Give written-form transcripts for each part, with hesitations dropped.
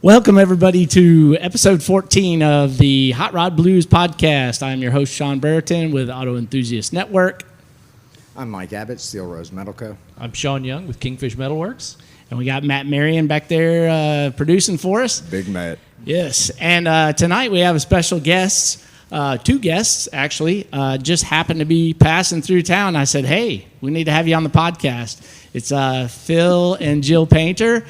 Welcome, everybody, to episode 14 of the Hot Rod Blues podcast. I'm your host, Shawn Brereton, with Auto Enthusiast Network. I'm Mike Abbott, Steel Rose Metal Co. I'm Shawn Young with Kingfish Metalworks. And we got Matt Marion back there producing for us. Big Matt. Yes. And tonight we have a special guest, two guests, actually, just happened to be passing through town. I said, hey, we need to have you on the podcast. It's Phil and Jill Painter.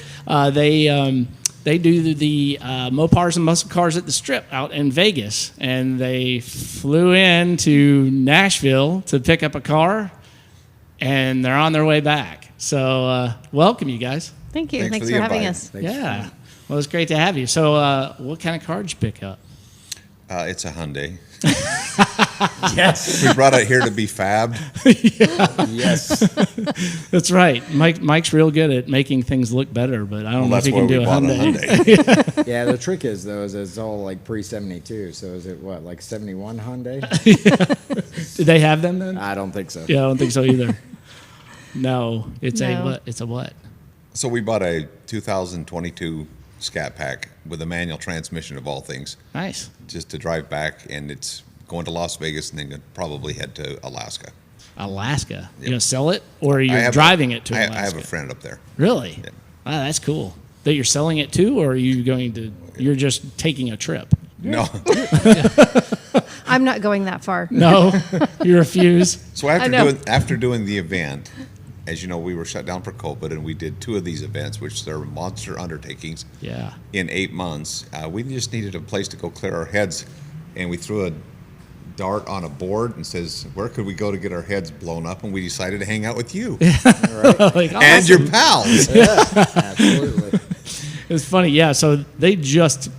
They do the Mopars and Musclecars at the Strip out in Vegas, and they flew in to Nashville to pick up a car, and they're on their way back. So welcome, you guys. Thank you. Thanks for having us. Yeah. Well, it's great to have you. So what kind of car did you pick up? It's a Hyundai. Yes. We brought it here to be fabbed. Yes. That's right. Mike's real good at making things look better, but I don't know if he can do a Hyundai. Yeah, the trick is, though, is it's all like pre-72. So is it, what, like 71 Hyundai? Did they have them then? I don't think so. Yeah, I don't think so either. No. It's a No. what? It's a what? So we bought a 2022 Scat Pak with a manual transmission of all things, Nice. just to drive back, and it's going to Las Vegas and then probably head to Alaska. Alaska. You Yep. gonna sell it, or are I you have driving it to I Alaska? have a friend up there. Really? Yeah. Wow, that's cool. That you're selling it to, or are you going to? You're just taking a trip. No. I'm not going that far. No, you refuse. So I know. after doing the event, as you know, we were shut down for COVID, and we did 2 of these events, which are monster undertakings. Yeah. In 8 months, we just needed a place to go clear our heads, and we threw a dart on a board and says, where could we go to get our heads blown up? And we decided to hang out with you Like, and your pals. Absolutely. It's funny. Yeah. So they just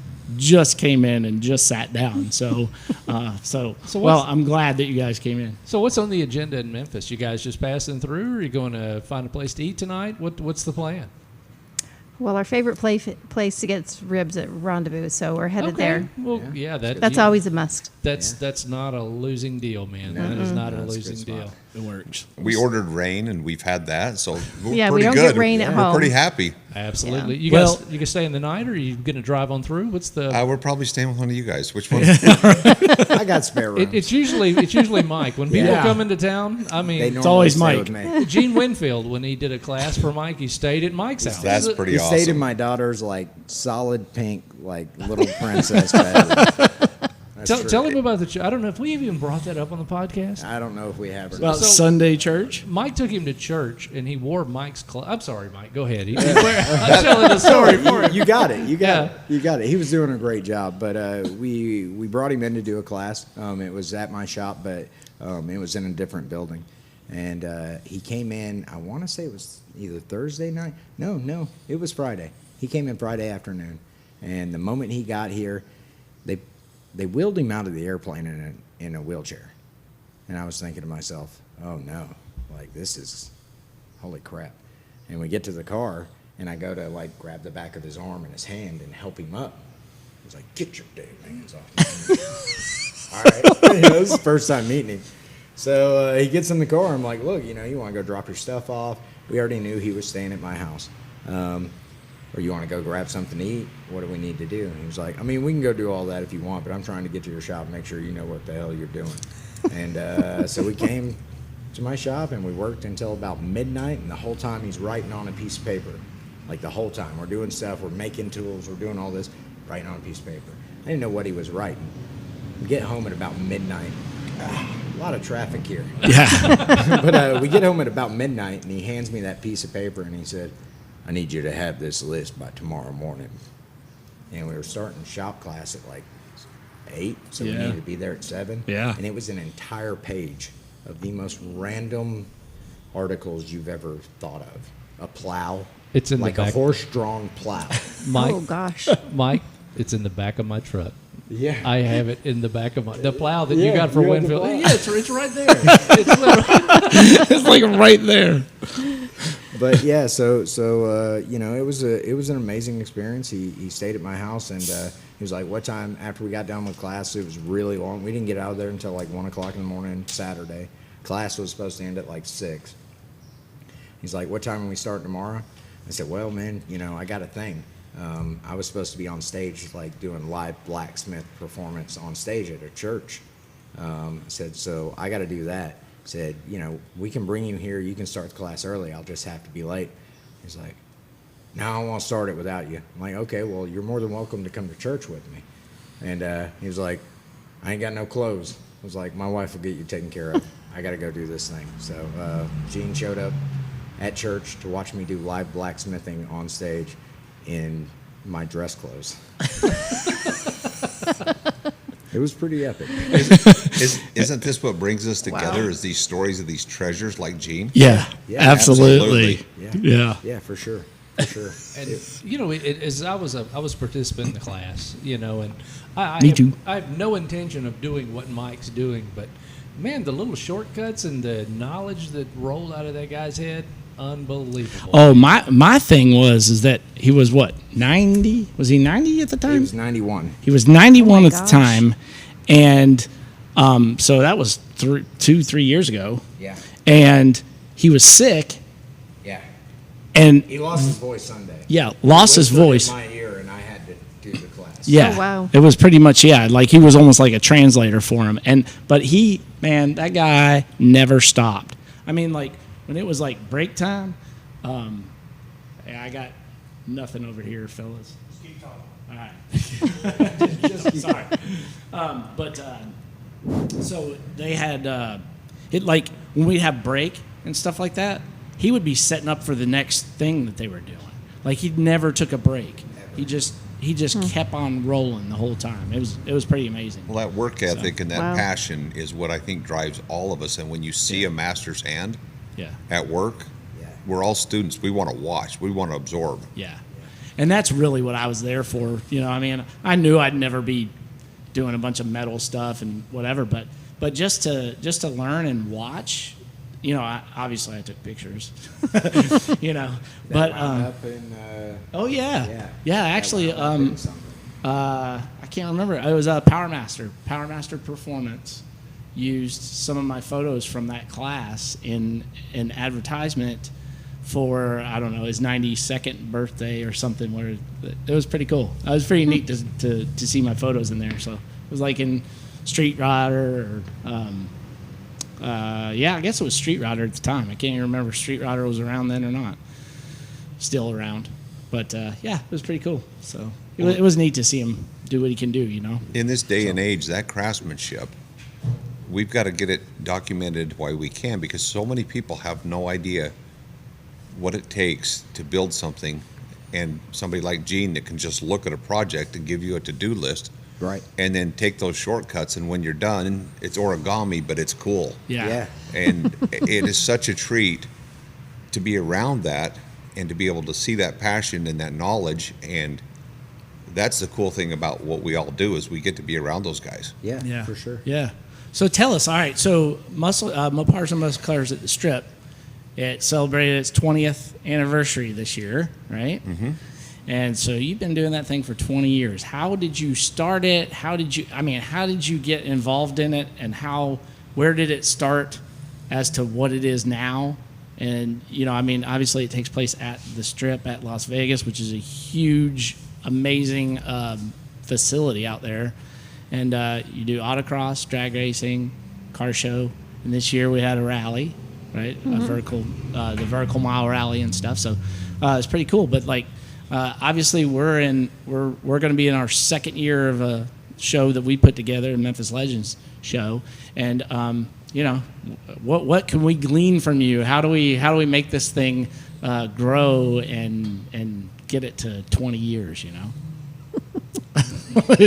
came in and just sat down. So well, I'm glad that you guys came in. So what's on the agenda in Memphis? You guys just passing through, or are you going to find a place to eat tonight? What's the plan? Well, our favorite place to get ribs at Rendezvous, so we're headed there. Well, yeah, That's always a must. That's not a losing deal, man. That is not a That's a losing good deal. spot. It works. We ordered rain, and we've had that, so we're Yeah, we pretty don't good. get rain at We're home. pretty happy. Absolutely. Yeah. You Well- guys, you can stay in the night, or are you going to drive on through? What's the? We're probably staying with one of you guys. Which one? I got spare room. It's usually Mike when people Yeah. come into town. I mean, They normally always stay Mike. with me. Gene Winfield, when he did a class for Mike, he stayed at Mike's house. That's pretty He awesome. stayed in my daughter's, like, solid pink, like, little princess bedroom. That's Tell true. him about the. I don't know if we even brought that up on the podcast. I don't know if we have or Well, not. So- Sunday church. Mike took him to church, and he wore Mike's clothes. I'm sorry, Mike. Go ahead. I'm telling the story for him. You got it. You got Yeah. it. You got it. He was doing a great job, but we brought him in to do a class. It was at my shop, but it was in a different building. And he came in. I want to say it was either Thursday night. No, it was Friday. He came in Friday afternoon, and the moment he got here, they wheeled him out of the airplane in a wheelchair. And I was thinking to myself, oh no, like this is holy crap. And we get to the car, and I go to like grab the back of his arm and his hand and help him up. He's like, get your damn hands off me. All right. This is the first time meeting him. So he gets in the car. I'm like, look, you want to go drop your stuff off. We already knew he was staying at my house. Or you want to go grab something to eat? What do we need to do? And he was like, I mean, we can go do all that if you want, but I'm trying to get to your shop and make sure you know what the hell you're doing. And so we came to my shop, and we worked until about midnight, and the whole time he's writing on a piece of paper. Like the whole time. We're doing stuff, we're making tools, we're doing all this, writing on a piece of paper. I didn't know what he was writing. We get home at about midnight. A lot of traffic here. Yeah. But we get home at about midnight, and he hands me that piece of paper, and he said, I need you to have this list by tomorrow morning. And we were starting shop class at like 8, so we Yeah. needed to be there at 7. Yeah. And it was an entire page of the most random articles you've ever thought of. A plow. It's in the like a back. horse-drawn plow. Mike, Oh gosh. Mike, it's in the back of my truck. Yeah. I have it in the back of the plow that you Yeah, got for you have the Winfield. plow. Yeah, it's right there. It's literally, It's like right there. But yeah, so it was an amazing experience. He stayed at my house, and he was like, "What time?" After we got done with class, it was really long. We didn't get out of there until like 1:00 in the morning Saturday. Class was supposed to end at like 6. He's like, "What time are we starting tomorrow?" I said, "Well, man, I got a thing. I was supposed to be on stage, like doing live blacksmith performance on stage at a church. I said, so I got to do that. Said, we can bring you here. You can start the class early. I'll just have to be late. He's like, no, I won't start it without you. I'm like, okay, well, you're more than welcome to come to church with me. And he was like, I ain't got no clothes. I was like, my wife will get you taken care of. I got to go do this thing. So Gene showed up at church to watch me do live blacksmithing on stage in my dress clothes. It was pretty epic. Isn't this what brings us together? Is these stories of these treasures like Gene? Yeah, Yeah, absolutely. Yeah. Yeah, for sure. For sure. And as I was a participant in the class, and Me too. I have no intention of doing what Mike's doing, but man, the little shortcuts and the knowledge that rolled out of that guy's head, unbelievable. Oh, my thing is that he was what, 90? Was he 90 at the time? He was 91. He was 91 Oh my at the gosh. time, and so that was 3 years ago. Yeah. And he was sick, Yeah. and He lost his voice Sunday. lost his Whispered voice. in my ear, and I had to do the class. Yeah. Oh, wow. It was pretty much, like he was almost like a translator for him. But that guy never stopped. I mean, like when it was like break time, I got nothing over here, fellas. Just keep talking. All right. Sorry. So they had, it like when we'd have break and stuff like that, he would be setting up for the next thing that they were doing. Like he never took a break. He just kept on rolling the whole time. It was pretty amazing. Well, that work ethic and that Wow. passion is what I think drives all of us. And when you see a master's hand Yeah. at work, Yeah. we're all students. We want to watch. We want to absorb. Yeah. And that's really what I was there for. I mean, I knew I'd never be doing a bunch of metal stuff and whatever, but just to learn and watch, obviously I took pictures. But Up in, oh yeah. yeah. Actually, that wound up in something. I can't remember. It was a Powermaster Performance used some of my photos from that class in an advertisement for, I don't know, his 92nd birthday or something, where it was pretty cool. It was pretty neat to see my photos in there. So it was like in Street Rodder or I guess it was Street Rodder at the time. I can't even remember if Street Rodder was around then or not. Still around. But it was pretty cool. So it was neat to see him do what he can do, In this day and age, that craftsmanship, we've got to get it documented while we can, because so many people have no idea what it takes to build something, and somebody like Gene that can just look at a project and give you a to-do list, Right. and then take those shortcuts, and when you're done, it's origami, but it's cool. Yeah. And it is such a treat to be around that and to be able to see that passion and that knowledge. And that's the cool thing about what we all do, is we get to be around those guys. Yeah, for sure. Yeah. So tell us, all right, so Mopars and Musclecars at the Strip, it celebrated its 20th anniversary this year, right? Mm-hmm. And so you've been doing that thing for 20 years. How did you start it? How did you get involved in it? And where did it start as to what it is now? And, obviously it takes place at the Strip at Las Vegas, which is a huge, amazing facility out there. And you do autocross, drag racing, car show. And this year we had a rally, right? Mm-hmm. The vertical mile rally and stuff. So it's pretty cool. But obviously we're going to be in our second year of a show that we put together, a Memphis Legends show. And what can we glean from you? How do we make this thing grow and get it to 20 years?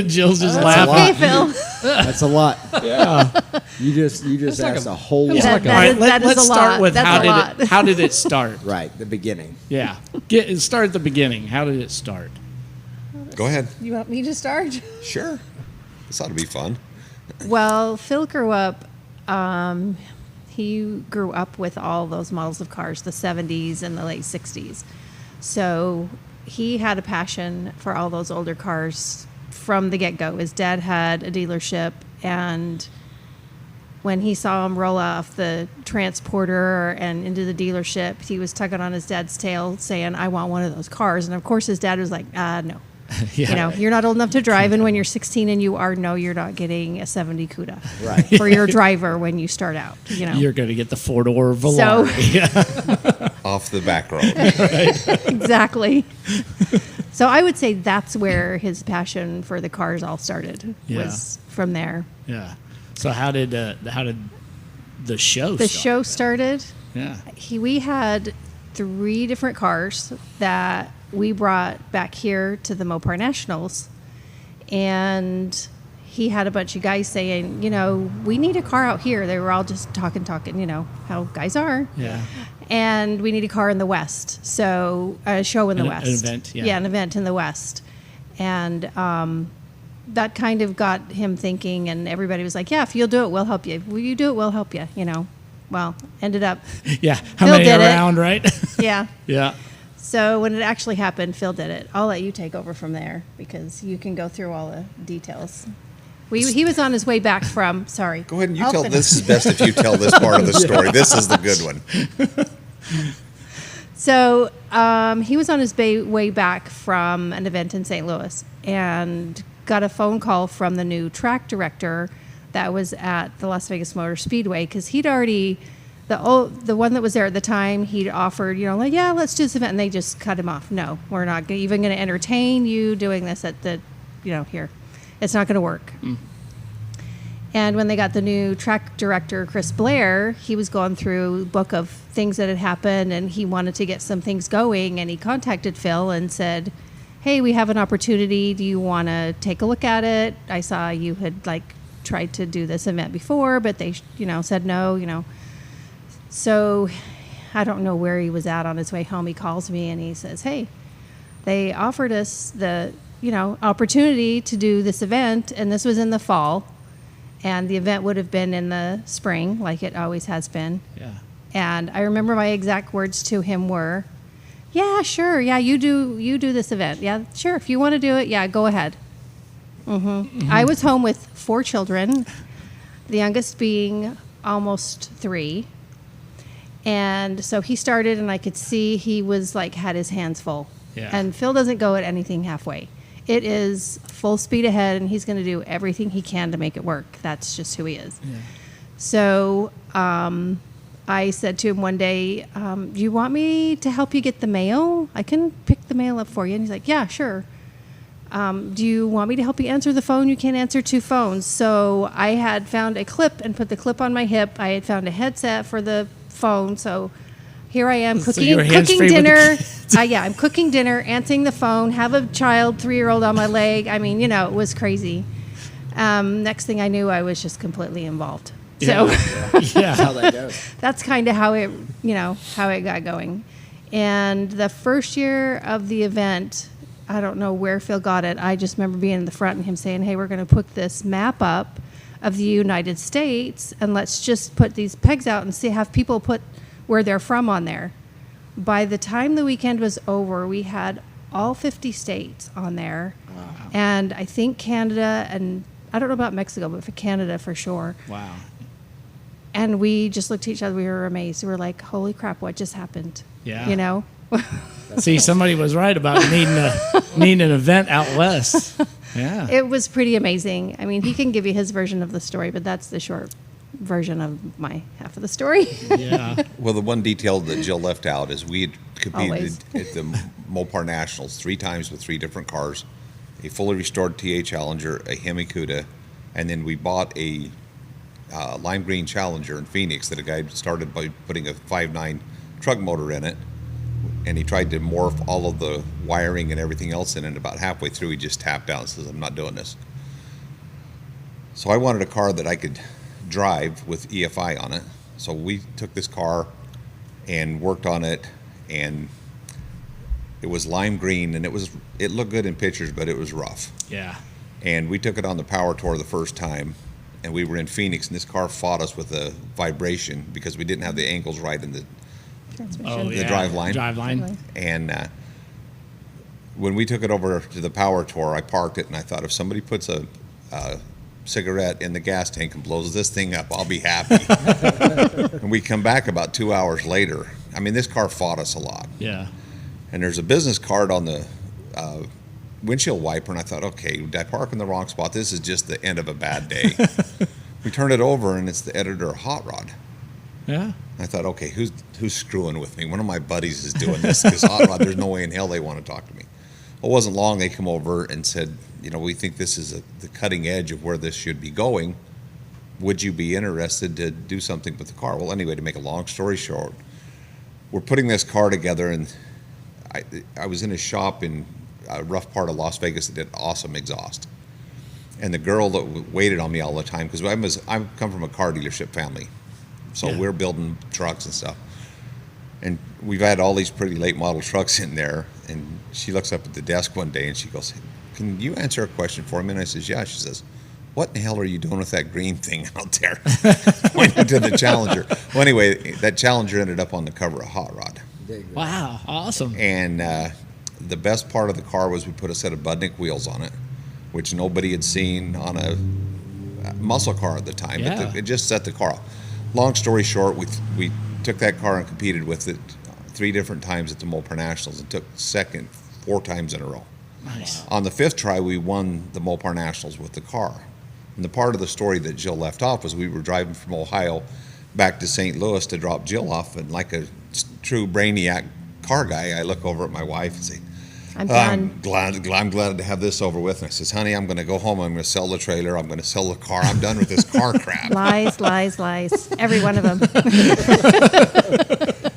Jill's just laughing. Okay, Phil. That's a lot. Yeah. You just asked a whole lot. All right, let's start with how did it start? Right, the beginning. Yeah. Start at the beginning. How did it start? Go ahead. You want me to start? Sure. This ought to be fun. Well, Phil grew up. He grew up with all those models of cars, the 70s and the late 60s. So he had a passion for all those older cars from the get-go. His dad had a dealership, and when he saw him roll off the transporter and into the dealership, he was tugging on his dad's tail saying, I want one of those cars. And of course his dad was like, no. Yeah. You know, you're not old enough to drive, and when you're 16 and you're not getting a 70 CUDA Right. for your driver when you start out. You know, You're going to get the 4-door Velar. Off the back road. exactly. So I would say that's where his passion for the cars all started. Yeah. Was from there. Yeah. So how did the show The start? show started. Yeah. We had 3 different cars that we brought back here to the Mopar Nationals, and he had a bunch of guys saying, you know, we need a car out here. They were all just talking, you know, how guys are. Yeah. And we need a car in the West. So a show in the West. An event, yeah. Yeah, an event in the West. And that kind of got him thinking, and everybody was like, yeah, if you'll do it, we'll help you. Will you do it? We'll help you, you know. Well, ended up, Yeah. How Phil many did it. around, right? yeah. Yeah. So when it actually happened, Phil did it. I'll let you take over from there because you can go through all the details. He was on his way back from, sorry. Go ahead and you I'll tell. finish. This is best if you tell this part of the story. This is the good one. So he was on his way back from an event in St. Louis and got a phone call from the new track director that was at the Las Vegas Motor Speedway because he'd already, the one that was there at the time, he'd offered, you know, like, yeah, let's do this event. And they just cut him off. No, we're not even going to entertain you doing this at the, you know, here. It's not going to work. And when they got the new track director, Chris Blair, he was going through a book of things that had happened, and he wanted to get some things going. And he contacted Phil and said, hey, we have an opportunity. Do you want to take a look at it? I saw you had, like, tried to do this event before, but they, you know, said no, you know. So I don't know where he was at on his way home. He calls me, and he says, hey, they offered us the, you know, opportunity to do this event, and this was in the fall. And the event would have been in the spring, like it always has been. Yeah. And I remember my exact words to him were, yeah, sure. Yeah, you do this event. Yeah, sure. If you want to do it, yeah, go ahead. I was home with 4 children, the youngest being almost 3. And so he started, and I could see he was like, had his hands full. Yeah. And Phil doesn't go at anything halfway. It is full speed ahead, and he's going to do everything he can to make it work. That's just who he is. Yeah. So I said to him one day, do you want me to help you get the mail? I can pick the mail up for you. And he's like, yeah, sure. Do you want me to help you answer the phone? You can't answer 2 phones. So I had found a clip and put the clip on my hip. I had found a headset for the phone. So here I am So cooking you're hands-free with the dinner. kids. Yeah, I'm cooking dinner, answering the phone, have a child, 3-year-old on my leg. I mean, you know, it was crazy. Next thing I knew, I was just completely involved. So Yeah. How that goes. that's kind of how it, you know, how it got going. And the first year of the event, I don't know where Phil got it. I just remember being in the front and him saying, hey, we're going to put this map up of the United States, and let's just put these pegs out and see, have people put where they're from on there. By the time the weekend was over, we had all 50 states on there. Wow. And I think Canada, and I don't know about Mexico, but for Canada for sure. Wow. And we just looked at each other. We were amazed. We were like, holy crap, what just happened? Yeah. You know? See, somebody was right about needing an event out west. Yeah. It was pretty amazing. I mean, he can give you his version of the story, but that's the short version of my half of the story. Yeah. Well, the one detail that Jill left out is we had competed Always. at the Mopar Nationals 3 times with 3 different cars, a fully restored TA Challenger, a Hemi Cuda, and then we bought a lime green Challenger in Phoenix that a guy started by putting a 5.9 truck motor in it, and he tried to morph all of the wiring and everything else in it. And about halfway through, he just tapped out and says, I'm not doing this. So I wanted a car that I could drive with EFI on it. So we took this car and worked on it, and it was lime green, and it looked good in pictures, but it was rough. Yeah. And we took it on the power tour the first time, and we were in Phoenix, and this car fought us with a vibration because we didn't have the angles right in the Oh, The yeah. drive line. Drive line. and when we took it over to the power tour, I parked it, and I thought, if somebody puts a cigarette in the gas tank and blows this thing up, I'll be happy. And we come back about 2 hours later. I mean, this car fought us a lot. Yeah. And there's a business card on the windshield wiper, and I thought, okay, did I park in the wrong spot? This is just the end of a bad day. We turned it over, and it's the editor of Hot Rod. Yeah. I thought, okay, who's screwing with me? One of my buddies is doing this because Hot Rod, there's no way in hell they want to talk to me. Well, it wasn't long. They come over and said, we think this is the cutting edge of where this should be going. Would you be interested to do something with the car? Well, anyway, to make a long story short, we're putting this car together, and I was in a shop in a rough part of Las Vegas that did awesome exhaust. And the girl that waited on me all the time, because I come from a car dealership family. So Yeah. we're building trucks and stuff. And we've had all these pretty late model trucks in there. And she looks up at the desk one day and she goes, "Can you answer a question for me?" And I says, "Yeah." She says, "What in the hell are you doing with that green thing out there?" Pointing to the Challenger. Well, anyway, that Challenger ended up on the cover of Hot Rod. Wow. Awesome. And the best part of the car was we put a set of Budnick wheels on it, which nobody had seen on a muscle car at the time. Yeah. But it just set the car off. Long story short, we took that car and competed with it 3 different times at the Mopar Nationals and took second 4 times in a row. Nice. On the 5th try, we won the Mopar Nationals with the car. And the part of the story that Jill left off was we were driving from Ohio back to St. Louis to drop Jill off, and like a true brainiac car guy, I look over at my wife and say, I'm done. I'm glad to have this over with. And I says, "Honey, I'm going to go home. I'm going to sell the trailer. I'm going to sell the car. I'm done with this car crap." Lies, lies, lies. Every one of them.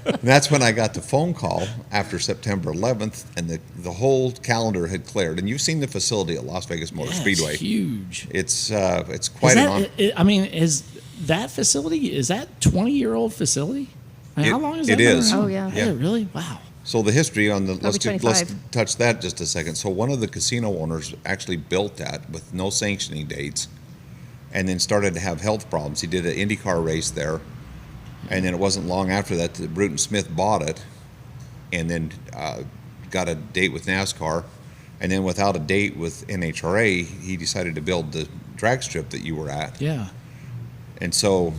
And that's when I got the phone call after September 11th, and the whole calendar had cleared. And you've seen the facility at Las Vegas Motor Yeah, Speedway. It's huge. It's Is quite that, is that facility, is that 20-year-old facility? I mean, how long is that? It is. Oh, yeah. Yeah, really? Wow. So the history on the let's 25. touch that just a second. So one of the casino owners actually built that with no sanctioning dates, and then started to have health problems. He did an IndyCar race there, and then it wasn't long after that that Bruton Smith bought it, and then got a date with NASCAR, and then without a date with NHRA, he decided to build the drag strip that you were at. Yeah. And so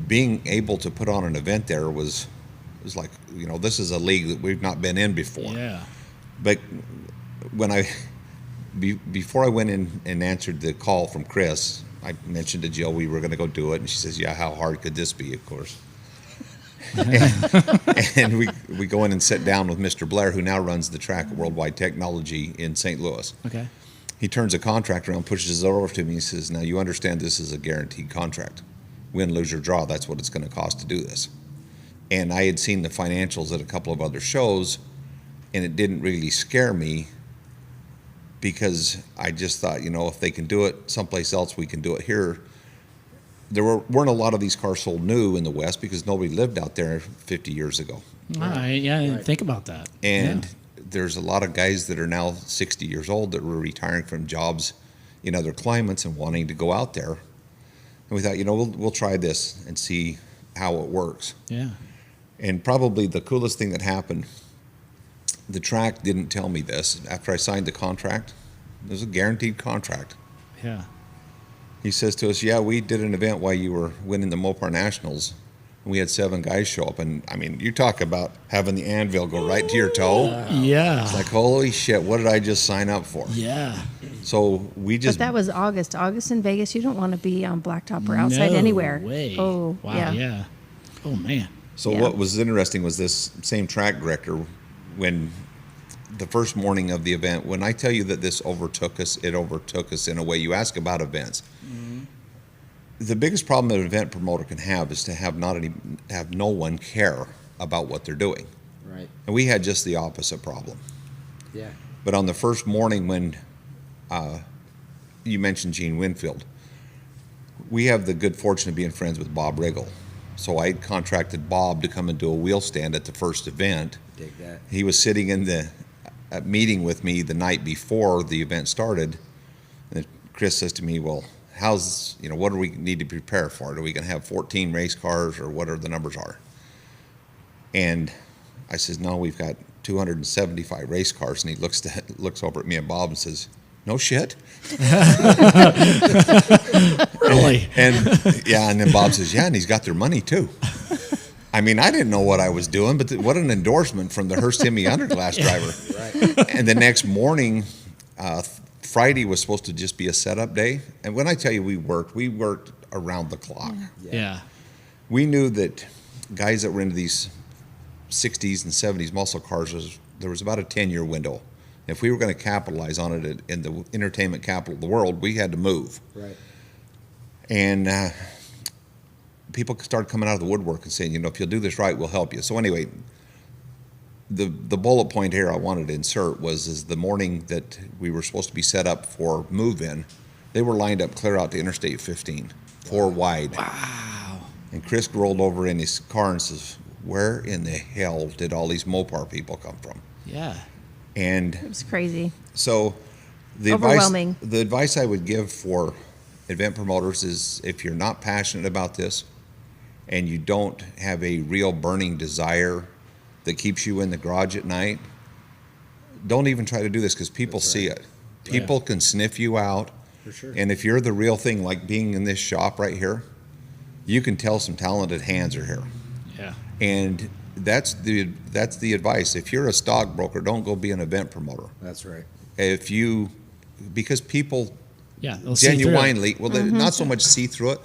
being able to put on an event there was like, this is a league that we've not been in before. Yeah. But when before I went in and answered the call from Chris, I mentioned to Jill we were going to go do it, and she says, "Yeah, how hard could this be?" Of course. and we go in and sit down with Mr. Blair, who now runs the track at Worldwide Technology in St. Louis. Okay. He turns a contract around, pushes it over to me, and says, "Now you understand this is a guaranteed contract. Win, lose, or draw, that's what it's going to cost to do this." And I had seen the financials at a couple of other shows, and it didn't really scare me because I just thought, if they can do it someplace else, we can do it here. There weren't a lot of these cars sold new in the West because nobody lived out there 50 years ago. All right. Yeah, I didn't think about that. And there's a lot of guys that are now 60 years old that were retiring from jobs in other climates and wanting to go out there. And we thought, we'll try this and see how it works. Yeah. And probably the coolest thing that happened, the track didn't tell me this. After I signed the contract, it was a guaranteed contract. Yeah. He says to us, "Yeah, we did an event while you were winning the Mopar Nationals. And we had 7 guys show up." And I mean, you talk about having the anvil go right to your toe. Yeah. It's like, holy shit, what did I just sign up for? Yeah. So we But just, that was August. August in Vegas, you don't want to be on blacktop or outside No anywhere. way. Oh, Wow. Yeah. Oh, man. so yeah. what was interesting was this same track director, when the first morning of the event, when I tell you that this overtook us, it overtook us in a way. You ask about events. The biggest problem that an event promoter can have is to have no one care about what they're doing. Right. And we had just the opposite problem. Yeah. But on the first morning when you mentioned Gene Winfield, we have the good fortune of being friends with Bob Riggle. So I contracted Bob to come and do a wheel stand at the first event. Dig that. He was sitting in the meeting with me the night before the event started. And Chris says to me, "Well, what do we need to prepare for? Are we going to have 14 race cars, or what are the numbers are?" And I says, "No, we've got 275 race cars." And he looks over at me and Bob and says, no shit. Really? And yeah, and then Bob says, yeah, and he's got their money too. I mean, I didn't know what I was doing, but what an endorsement from the Hearst Hemi Underglass driver. Right. And the next morning, Friday was supposed to just be a setup day. And when I tell you we worked around the clock. Yeah. We knew that guys that were into these 60s and 70s muscle cars, there was about a 10-year window. If we were going to capitalize on it in the entertainment capital of the world, we had to move. Right. And people started coming out of the woodwork and saying, if you'll do this right, we'll help you. So anyway, the bullet point here I wanted to insert is the morning that we were supposed to be set up for move-in, they were lined up clear out to Interstate 15, 4 wide. Wow. And Chris rolled over in his car and says, where in the hell did all these Mopar people come from? Yeah. And It was crazy. so Overwhelming. the advice I would give for event promoters is if you're not passionate about this and you don't have a real burning desire that keeps you in the garage at night, don't even try to do this because people see it. People can sniff you out. For sure. And if you're the real thing, like being in this shop right here, you can tell some talented hands are here. Yeah. And that's the advice. If you're a stockbroker, don't go be an event promoter. That's right. Because people Yeah. They'll see through it. genuinely, well, they not so much see through it.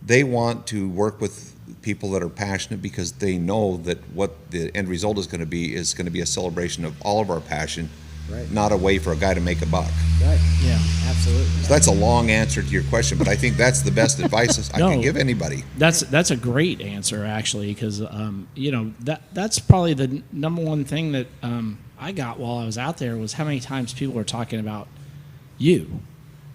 They want to work with people that are passionate because they know that what the end result is going to be a celebration of all of our passion, Right. not a way for a guy to make a buck. Right. Yeah. Absolutely. So that's a long answer to your question, but I think that's the best advice I can No. give anybody. That's a great answer actually, because that's probably the number one thing that I got while I was out there was how many times people were talking about you,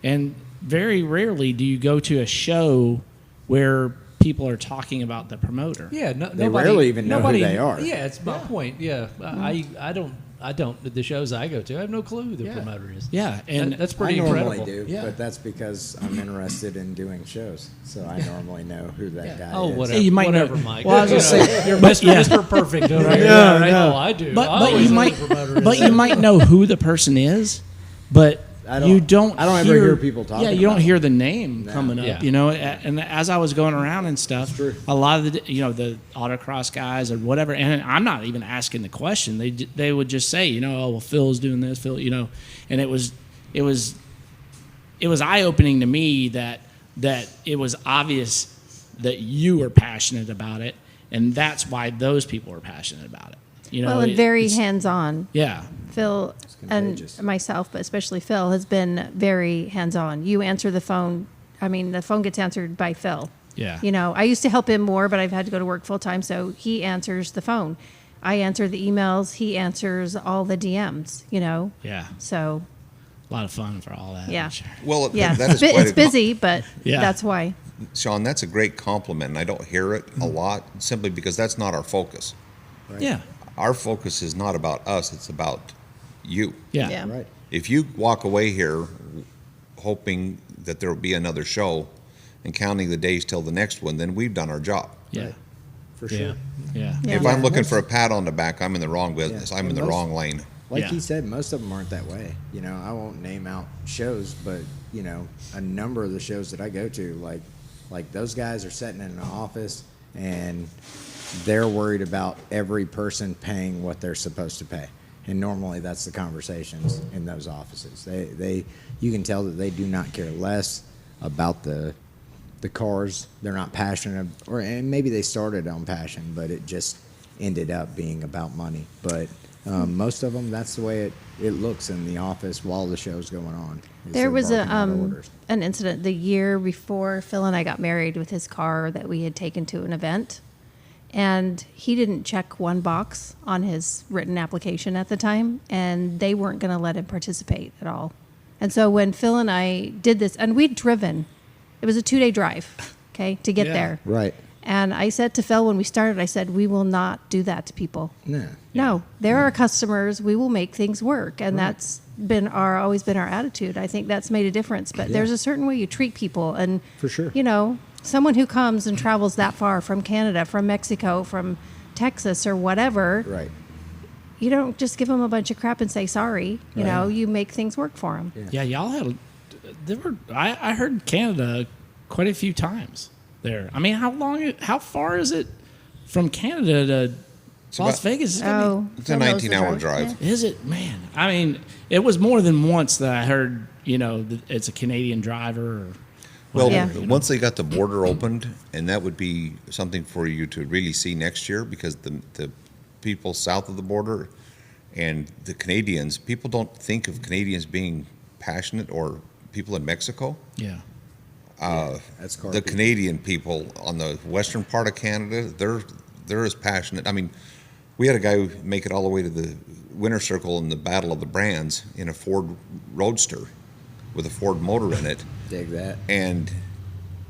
and very rarely do you go to a show where people are talking about the promoter. Yeah, They rarely even know who they are. Yeah, it's my point. Yeah, I don't. The shows I go to, I have no clue who the promoter is. Yeah, and That's pretty I normally incredible. do, Yeah. but that's because I'm interested in doing shows. So I normally know who that guy Oh, is. whatever. you might know- whatever, Mike. Well, I was You gonna know, say- you're but- Mr. yeah. Mr. Perfect over here. No, right? no. Oh, I do. I but always you know might who the promoter is. but you might know who the person is, but I don't- you don't. I don't ever hear people talking Yeah, you don't about hear the name No. coming up. Yeah. And as I was going around and stuff, true. a lot of the autocross guys or whatever, and I'm not even asking the question. They would just say, oh, well, Phil's doing this, Phil, and it was eye opening to me that it was obvious that you were passionate about it, and that's why those people were passionate about it. Well, and very it's- hands-on. Yeah. Phil and contagious. myself, but especially Phil, has been very hands-on. You answer the phone. I mean, the phone gets answered by Phil. Yeah. I used to help him more, but I've had to go to work full-time, so he answers the phone. I answer the emails. He answers all the DMs, Yeah. So, A lot of fun for all that. yeah. I'm sure. Well, Yeah. that is It's quite busy, but Yeah. that's why. Shawn, that's a great compliment, and I don't hear it a lot simply because that's not our focus. Yeah. Our focus is not about us, it's about you. Yeah. Yeah. Right. If you walk away here hoping that there will be another show and counting the days till the next one, then we've done our job. Yeah. For Yeah. sure. Yeah. Yeah. If I'm looking for a pat on the back, I'm in the wrong business. Yeah. I'm in the Most- wrong lane. Like Yeah. he said, most of them aren't that way. I won't name out shows, but a number of the shows that I go to, like those guys are sitting in an office and they're worried about every person paying what they're supposed to pay. And normally that's the conversations in those offices. You can tell that they do not care less about the cars. They're not passionate, and maybe they started on passion, but it just ended up being about money. But most of them, that's the way it looks in the office while the show's going on. is There they're was barking out orders. an incident the year before Phil and I got married with his car that we had taken to an event, and he didn't check one box on his written application at the time, and they weren't going to let him participate at all. And so when Phil and I did this, and we'd driven, it was a 2-day drive, okay, to get Yeah. there. Right. And I said to Phil when we started, I said, we will not do that to people. No. No, they're our customers. We will make things work, and that's always been our attitude. I think that's made a difference. But there's a certain way you treat people, and For sure. someone who comes and travels that far from Canada, from Mexico, from Texas, or whatever, Right. you don't just give them a bunch of crap and say sorry. You know, you make things work for them. Yeah, y'all had. I heard Canada quite a few times there. I mean, how far is it from Canada to Las Vegas? It's a 19-hour drive. Is it? Man, I mean, it was more than once that I heard, that it's a Canadian driver. Or Well, whatever, once they got the border opened, and that would be something for you to really see next year, because the people south of the border and the Canadians, people don't think of Canadians being passionate, or people in Mexico. Yeah. That's car The people. Canadian people on the western part of Canada, they're as passionate. I mean, we had a guy make it all the way to the winner circle in the Battle of the Brands in a Ford Roadster with a Ford motor in it. Dig that. And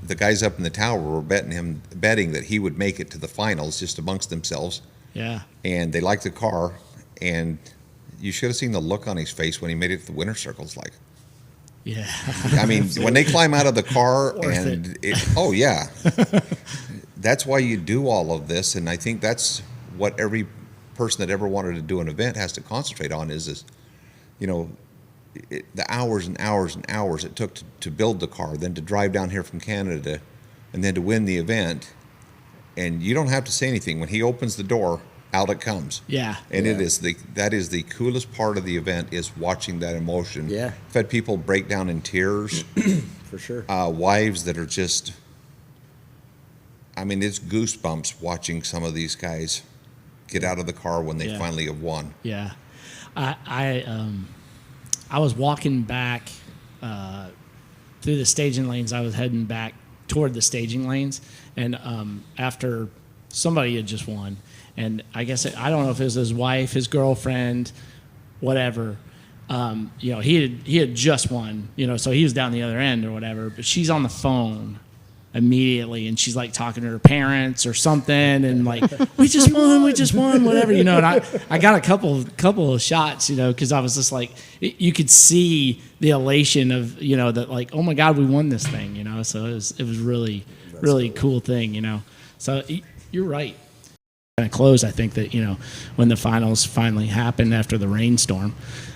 the guys up in the tower were betting that he would make it to the finals just amongst themselves. Yeah. And they liked the car, and you should have seen the look on his face when he made it to the winner circles. Like, Yeah. I mean, when they climb out of the car Worth and oh yeah, that's why you do all of this. And I think that's what every person that ever wanted to do an event has to concentrate on is the hours and hours and hours it took to build the car, then to drive down here from Canada, and then to win the event. And you don't have to say anything. When he opens the door, out it comes. Yeah. And that is the coolest part of the event, is watching that emotion. Yeah. I've had people break down in tears. For sure. Wives that are just, I mean, it's goosebumps watching some of these guys get out of the car when they finally have won. Yeah. I was walking back through the staging lanes. I was heading back toward the staging lanes, and after somebody had just won, and I guess I don't know if it was his wife, his girlfriend, whatever. He had just won, so he was down the other end or whatever. But she's on the phone immediately, and she's like talking to her parents or something, and like, we just won, whatever, and I got a couple of shots, because I was just like, you could see the elation of, that, like, oh my God, we won this thing, so it was really cool thing, so you're right. Kind of close, I think that, when the finals finally happened after the rainstorm.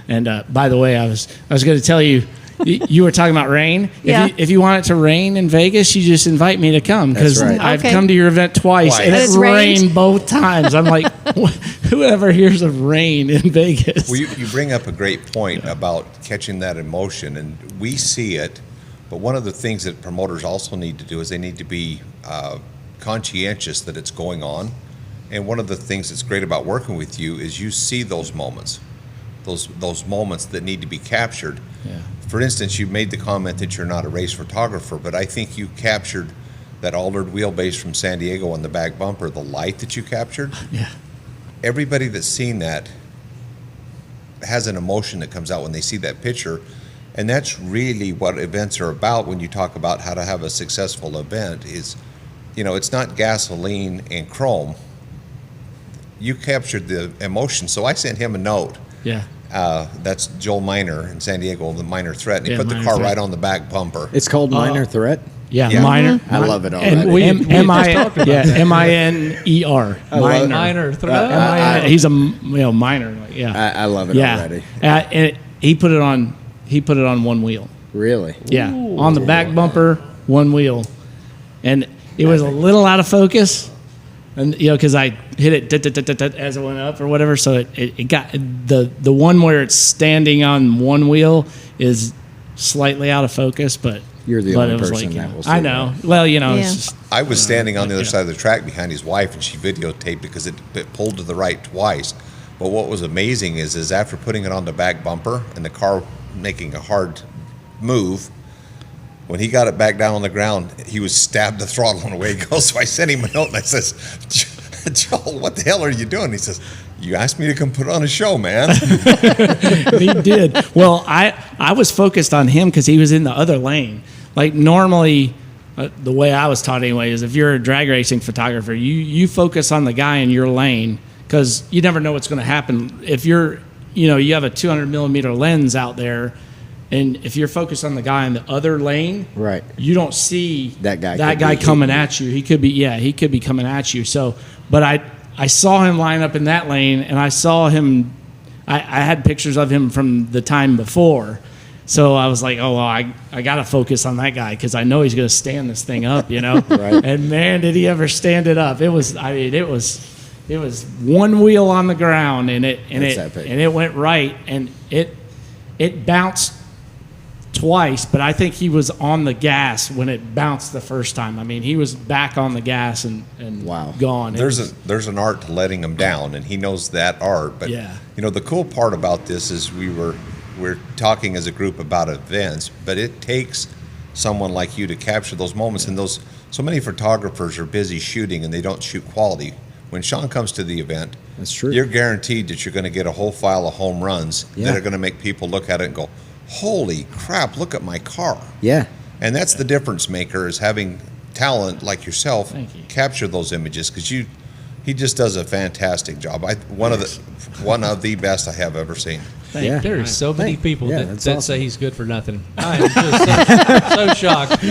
And by the way, I was going to tell you, you were talking about rain. Yeah. If you want it to rain in Vegas, you just invite me to come, because That's right. I've Okay. come to your event twice, and It's it rained? rained both times. I'm like, whoever hears of rain in Vegas. Well, you bring up a great point about catching that emotion, and we see it. But one of the things that promoters also need to do is they need to be conscientious that it's going on. And one of the things that's great about working with you is you see those moments, those moments that need to be captured. Yeah. For instance, you made the comment that you're not a race photographer, but I think you captured that altered wheelbase from San Diego on the back bumper, the light that you captured. Yeah. Everybody that's seen that has an emotion that comes out when they see that picture. And that's really what events are about. When you talk about how to have a successful event, is, it's not gasoline and chrome. You captured the emotion. So I sent him a note. Yeah. That's Joel Miner in San Diego, the Minor Threat. And he Yeah, put the Minor car Threat. right on the back bumper. It's called Minor Threat. Yeah, Yeah. minor. I love it And already. M- we M- just talked about yeah, that. M-I-N-E-R. Minor. Minor threat. M-I-N- he's a minor. Like, yeah. I love it Yeah. already. And he put it on one wheel. Really? Yeah, on the back bumper, one wheel, and it was a little out of focus, and because I hit it as it went up or whatever, so it got the one where it's standing on one wheel is slightly out of focus, but You're the but only it was person like, that will see I know. that. Well, Yeah. it's just, I was standing on the other yeah. side of the track behind his wife, and she videotaped because it pulled to the right twice. But what was amazing is after putting it on the back bumper and the car making a hard move, when he got it back down on the ground, he was stabbed the throttle and away it goes. So I sent him a note and I says, Joel, what the hell are you doing? He says, you asked me to come put on a show, man. he did. Well, I was focused on him because he was in the other lane. Like normally, the way I was taught anyway is if you're a drag racing photographer, you focus on the guy in your lane because you never know what's going to happen. If you have a 200 millimeter lens out there, and if you're focused on the guy in the other lane, Right. you don't see That guy could guy be- coming at you. He could be coming at you. So, but I saw him line up in that lane, and I saw him. I had pictures of him from the time before, so I was like, oh, well, I got to focus on that guy because I know he's going to stand this thing up, you know. Right. And man, did he ever stand it up! It was one wheel on the ground, and it went right, and it bounced twice, but I think he was on the gas when it bounced the first time. I mean, he was back on the gas and Wow. gone. There's an art to letting him down, and he knows that art. But Yeah. you know, the cool part about this is we're talking as a group about events, but it takes someone like you to capture those moments. And so many photographers are busy shooting and they don't shoot quality. When Shawn comes to the event, That's true. you're guaranteed that you're going to get a whole file of home runs Yeah. that are going to make people look at it and go, holy crap, look at my car. Yeah. And that's the difference maker, is having talent like yourself Thank you. capture those images, because he just does a fantastic job. One of the best I have ever seen. Yeah. There are so many Thank- people yeah, that that's say awesome. he's good for nothing. I am just so shocked.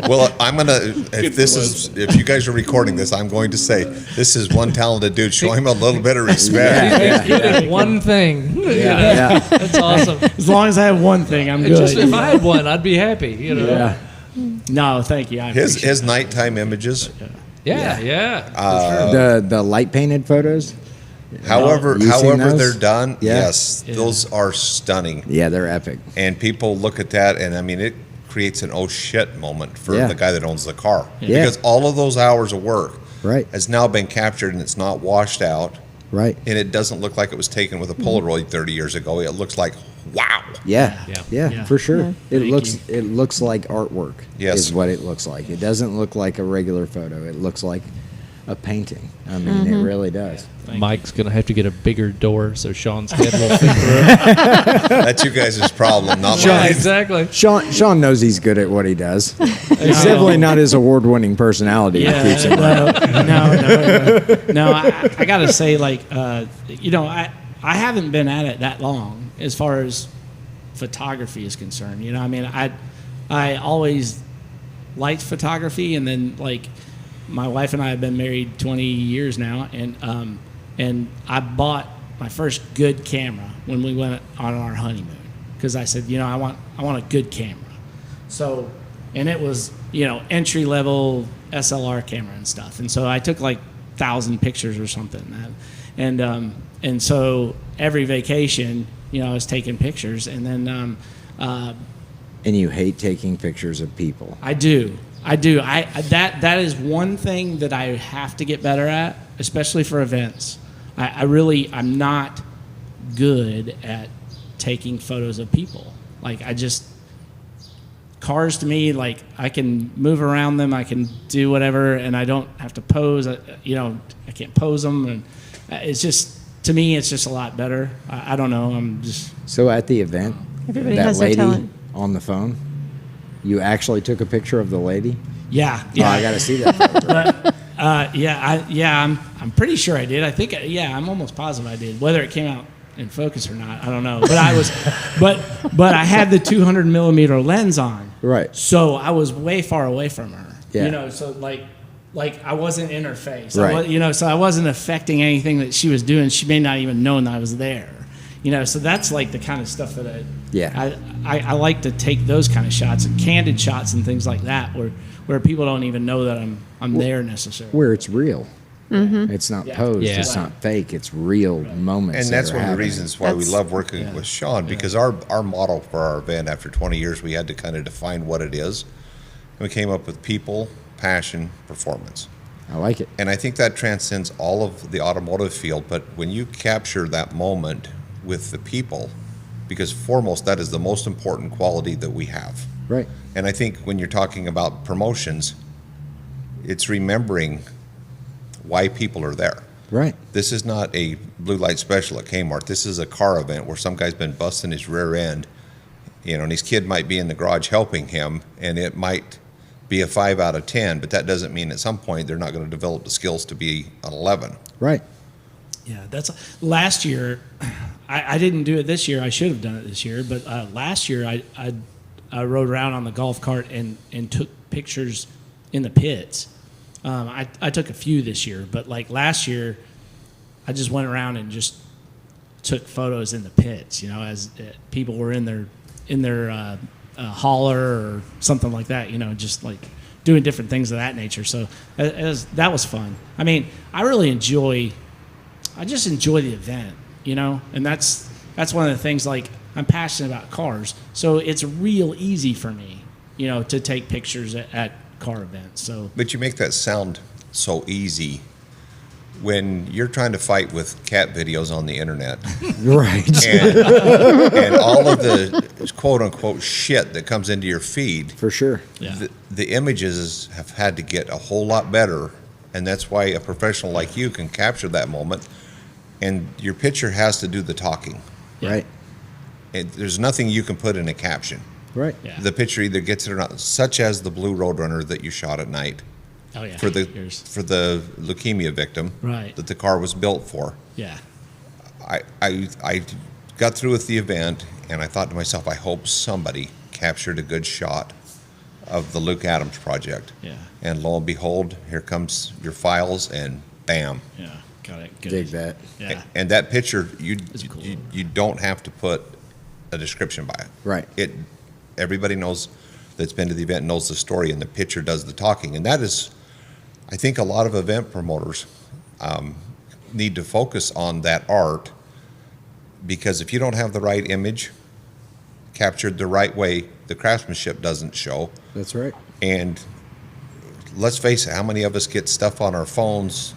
Well, I'm gonna if you guys are recording this, I'm going to say this is one talented dude. Show him a little bit of respect. He did one thing. Yeah. That's awesome. As long as I have one thing, I'm good. Just if I had one, I'd be happy. You know. Yeah. No, thank you. I appreciate His nighttime images, Yeah. The light painted photos. however You seen those? they're done, Yeah. yes, those are stunning. Yeah, they're epic. And people look at that, and I mean, it creates an oh shit moment for Yeah. the guy that owns the car, Yeah. because all of those hours of work Right. has now been captured, and it's not washed out, Right. and it doesn't look like it was taken with a Polaroid 30 years ago. It looks like wow. Yeah. Yeah. Yeah. Yeah. For sure. It Thank looks like artwork. Yes. Is what it looks like. It doesn't look like a regular photo. It looks like a painting. I mean, it really does. Mike's gonna have to get a bigger door so Shawn's head won't fit through. That's you guys' problem, not Yeah, mine. exactly. Sean knows he's good at what he does. It's definitely not his award-winning personality that keeps him. no. I got to say, like, you know, I haven't been at it that long as far as photography is concerned. You know, I mean, I always liked photography, and then like my wife and I have been married 20 years now, and I bought my first good camera when we went on our honeymoon, because I said, you know, I want a good camera. So, and it was, you know, entry level SLR camera and stuff. And so I took like 1,000 pictures or something. And so every vacation, you know, I was taking pictures. And then And you hate taking pictures of people. I do. That is one thing that I have to get better at, especially for events. I'm not good at taking photos of people. Like, cars to me, like, I can move around them, I can do whatever, and I don't have to pose. You know, I can't pose them, and it's just, to me, it's just a lot better. I don't know. I'm just. So at the event, Everybody that has their lady talent. on the phone, you actually took a picture of the lady? Yeah. Oh, I got to see that photo. I'm pretty sure I did. I think, I'm almost positive I did. Whether it came out in focus or not, I don't know. But I was, but I had the 200 millimeter lens on, Right. so I was way far away from her. Yeah. You know, so like I wasn't in her face. Right. You know, so I wasn't affecting anything that she was doing. She may not even known that I was there. You know, so that's like the kind of stuff that I like to take those kind of shots, and candid shots and things like that, where people don't even know that I'm there necessarily. Where it's real. It's not posed. Yeah. It's not fake. It's real moments. And that's that are one of the happening. reasons why we That's- love working with Shawn, because our model for our event, after 20 years, we had to kind of define what it is. And we came up with people, passion, performance. I like it. And I think that transcends all of the automotive field. But when you capture that moment with the people, because foremost, that is the most important quality that we have. Right. And I think when you're talking about promotions, it's remembering why people are there. Right. This is not a blue light special at Kmart. This is a car event where some guy's been busting his rear end, you know, and his kid might be in the garage helping him, and it might be a 5 out of 10, but that doesn't mean at some point they're not going to develop the skills to be an 11. Right. Yeah, that's last year. I didn't do it this year. I should have done it this year, but last year I rode around on the golf cart and took pictures in the pits I took a few this year, but like last year, I just went around and just took photos in the pits, you know, as people were in their hauler or something like that, you know, just like doing different things of that nature. So that was fun. I mean, I just enjoy the event, you know, and that's one of the things, like, I'm passionate about cars, so it's real easy for me, you know, to take pictures at car events. So, But you make that sound so easy when you're trying to fight with cat videos on the internet. Right. And all of the quote unquote shit that comes into your feed. For sure. yeah, The images have had to get a whole lot better, and that's why a professional like you can capture that moment, and your picture has to do the talking. Yeah. Right. There's nothing you can put in a caption. Right. yeah. The picture either gets it or not, such as the blue Roadrunner that you shot at night Oh yeah, for the Yours. leukemia victim Right. that the car was built for. Yeah, I got through with the event, and I thought to myself, I hope somebody captured a good shot of the Luke Adams project. yeah, And lo and behold, here comes your files, and bam. yeah. Got it. Good. Dig that. Yeah, And that picture, you cool. you don't have to put a description by it. Right. Everybody knows that's been to the event knows the story, and the picture does the talking. And that is, I think, a lot of event promoters need to focus on that art, because if you don't have the right image captured the right way, the craftsmanship doesn't show. That's right. And let's face it, how many of us get stuff on our phones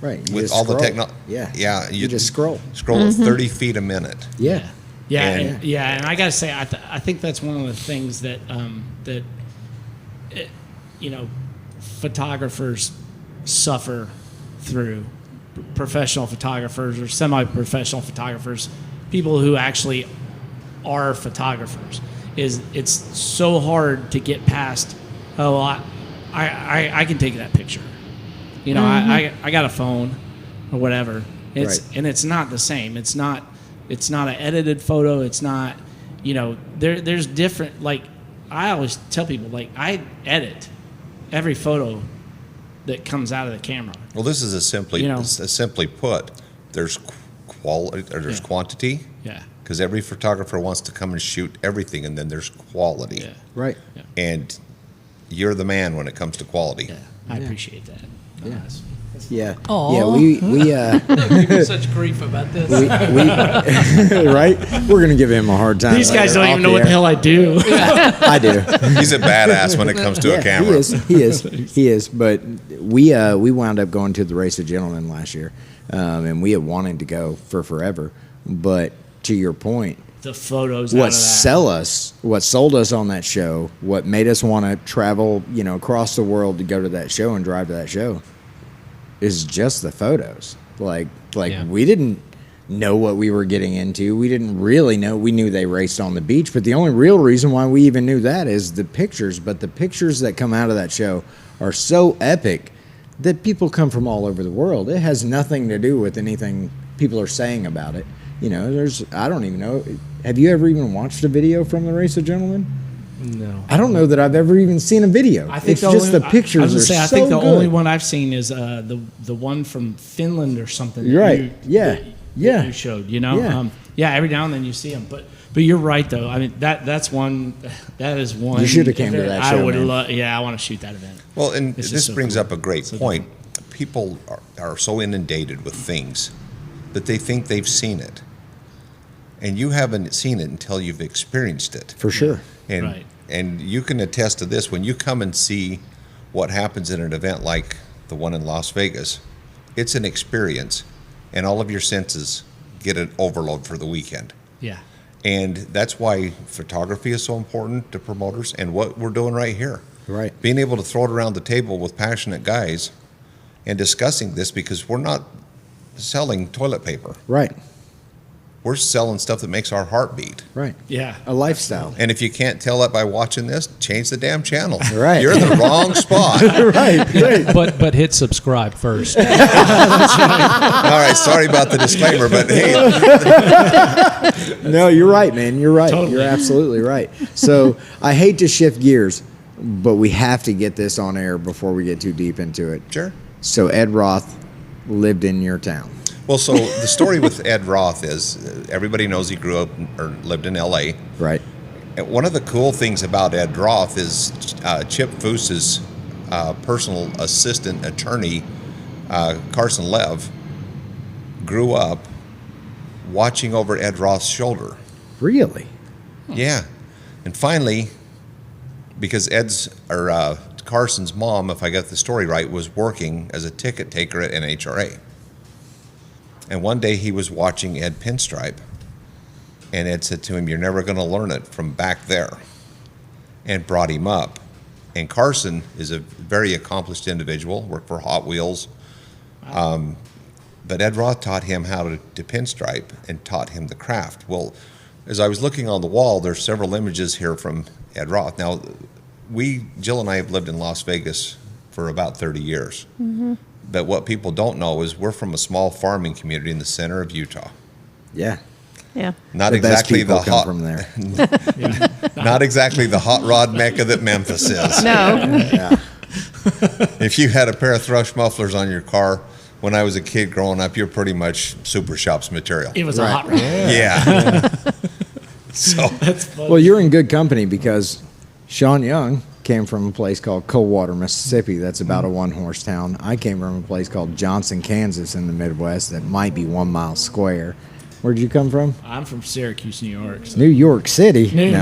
Right. You with just all the scroll. technology? Yeah. Yeah. You just scroll. Scroll at 30 feet a minute. Yeah. yeah, And- and I gotta say, I think that's one of the things that you know, photographers suffer through. Professional photographers or semi-professional photographers, people who actually are photographers, is it's so hard to get past. Oh, I can take that picture. You know, I got a phone or whatever. And it's not the same. It's not an edited photo. It's not, you know, there's different, like, I always tell people, like, I edit every photo that comes out of the camera. Well, this is simply put. There's quality, or there's Yeah. quantity, Yeah. because every photographer wants to come and shoot everything, and then there's quality. Yeah. Right. And you're the man when it comes to quality. Yeah. I appreciate that. Yeah. That's- Yeah. Aw. Yeah. We Give me such grief about this. right. We're gonna give him a hard time. These guys later, don't even off know what the air. hell I do. I do. He's a badass when it comes to a camera. He is. But we wound up going to the Race of Gentlemen last year, and we had wanted to go for forever. But to your point, The photos out of that. what sold us on that show, what made us want to travel, you know, across the world to go to that show and drive to that show, is just the photos. Like Yeah. we didn't know what we were getting into. We didn't really know. We knew they raced on the beach, but the only real reason why we even knew that is the pictures. But the pictures that come out of that show are so epic that people come from all over the world. It has nothing to do with anything people are saying about it. You know, I don't even know. Have you ever even watched a video from the Race of Gentlemen? No. I don't know that I've ever even seen a video. I think it's just the pictures I was gonna are say, I so think the good. only one I've seen is the one from Finland or something. that You're right. you- Yeah. that Yeah. You showed. You know. Yeah. Every now and then you see them, but you're right though. I mean that's one. That is one. You shoulda came to event that show, I would man. love. Yeah, I want to shoot that event. Well, and It's just this so brings cool. up a great So point. People are so inundated with things that they think they've seen it. And you haven't seen it until you've experienced it. For sure. And, Right. and you can attest to this. When you come and see what happens in an event like the one in Las Vegas, it's an experience, and all of your senses get an overload for the weekend. Yeah. And that's why photography is so important to promoters, and what we're doing right here. Right. Being able to throw it around the table with passionate guys and discussing this, because we're not selling toilet paper. Right. We're selling stuff that makes our heart beat. Right. Yeah. A lifestyle. And if you can't tell that by watching this, change the damn channel. Right. You're in the wrong spot. right. But hit subscribe first. All right, sorry about the disclaimer, but hey, No, you're right, man. You're right. Totally. You're absolutely right. So I hate to shift gears, but we have to get this on air before we get too deep into it. Sure. So Ed Roth lived in your town. Well, so the story with Ed Roth is everybody knows he grew up or lived in L.A. Right. And one of the cool things about Ed Roth is Chip Foose's personal assistant attorney, Carson Lev, grew up watching over Ed Roth's shoulder. Really? Yeah. And finally, because Carson's mom, if I got the story right, was working as a ticket taker at NHRA. And one day he was watching Ed pinstripe, and Ed said to him, "You're never going to learn it from back there," and brought him up. And Carson is a very accomplished individual, worked for Hot Wheels. But Ed Roth taught him how to pinstripe and taught him the craft. Well, as I was looking on the wall, there's several images here from Ed Roth. Now, Jill and I have lived in Las Vegas for about 30 years. Mm-hmm. But what people don't know is we're from a small farming community in the center of Utah. Yeah. Yeah. Not The best exactly people the come hot from there. not exactly the hot rod mecca that Memphis is. No. Yeah. If you had a pair of thrush mufflers on your car when I was a kid growing up, you're pretty much Super Shops material. It was a Right. hot rod. Yeah. So Well, you're in good company because Shawn Young came from a place called Coldwater, Mississippi. That's about a one-horse town. I came from a place called Johnson, Kansas in the Midwest that might be 1 mile square. Where'd you come from? I'm from Syracuse, New York. So. New York City. No.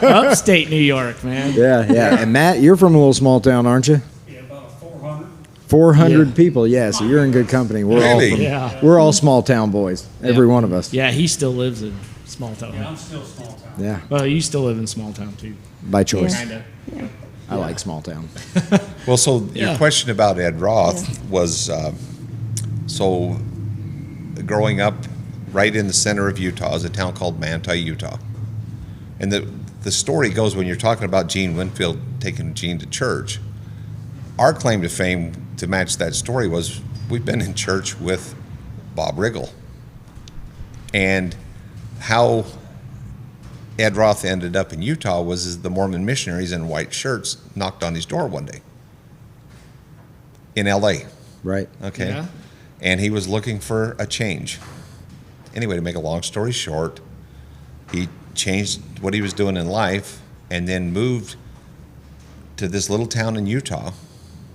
Upstate New York, man. Yeah. And Matt, you're from a little small town, aren't you? Yeah, about 400. 400 Yeah. people. Yeah, so you're in good company. Really? Yeah. We're all small town boys. Every one of us. Yeah, he still lives in small town. Yeah, I'm still small town. Yeah, Well, you still live in small town too. by choice. Kind of. I like small town. Well, so your Yeah. question about Ed Roth was, so growing up right in the center of Utah is a town called Manti, Utah. And the story goes when you're talking about Gene Winfield taking Gene to church, our claim to fame to match that story was we've been in church with Bob Riggle. And how Ed Roth ended up in Utah was the Mormon missionaries in white shirts knocked on his door one day in L.A. Right. Okay. Yeah. And he was looking for a change. Anyway, to make a long story short, he changed what he was doing in life and then moved to this little town in Utah.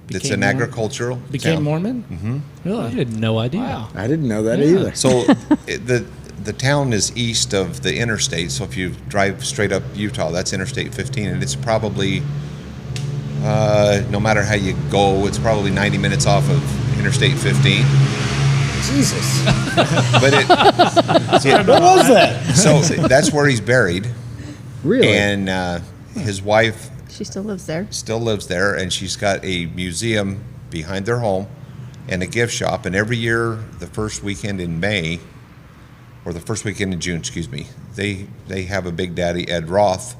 It's Became an Mormon? agricultural Became town. Mormon? I Really? had no idea. Wow. I didn't know that Yeah. either. So the town is east of the interstate. So if you drive straight up Utah, that's Interstate 15, and it's probably no matter how you go, it's probably 90 minutes off of Interstate 15. Jesus. But What was that? so that's where he's buried, Really? and his wife She still lives there. still lives there, and she's got a museum behind their home and a gift shop. And every year, the first weekend in May, or the first weekend in June, excuse me, they have a Big Daddy Ed Roth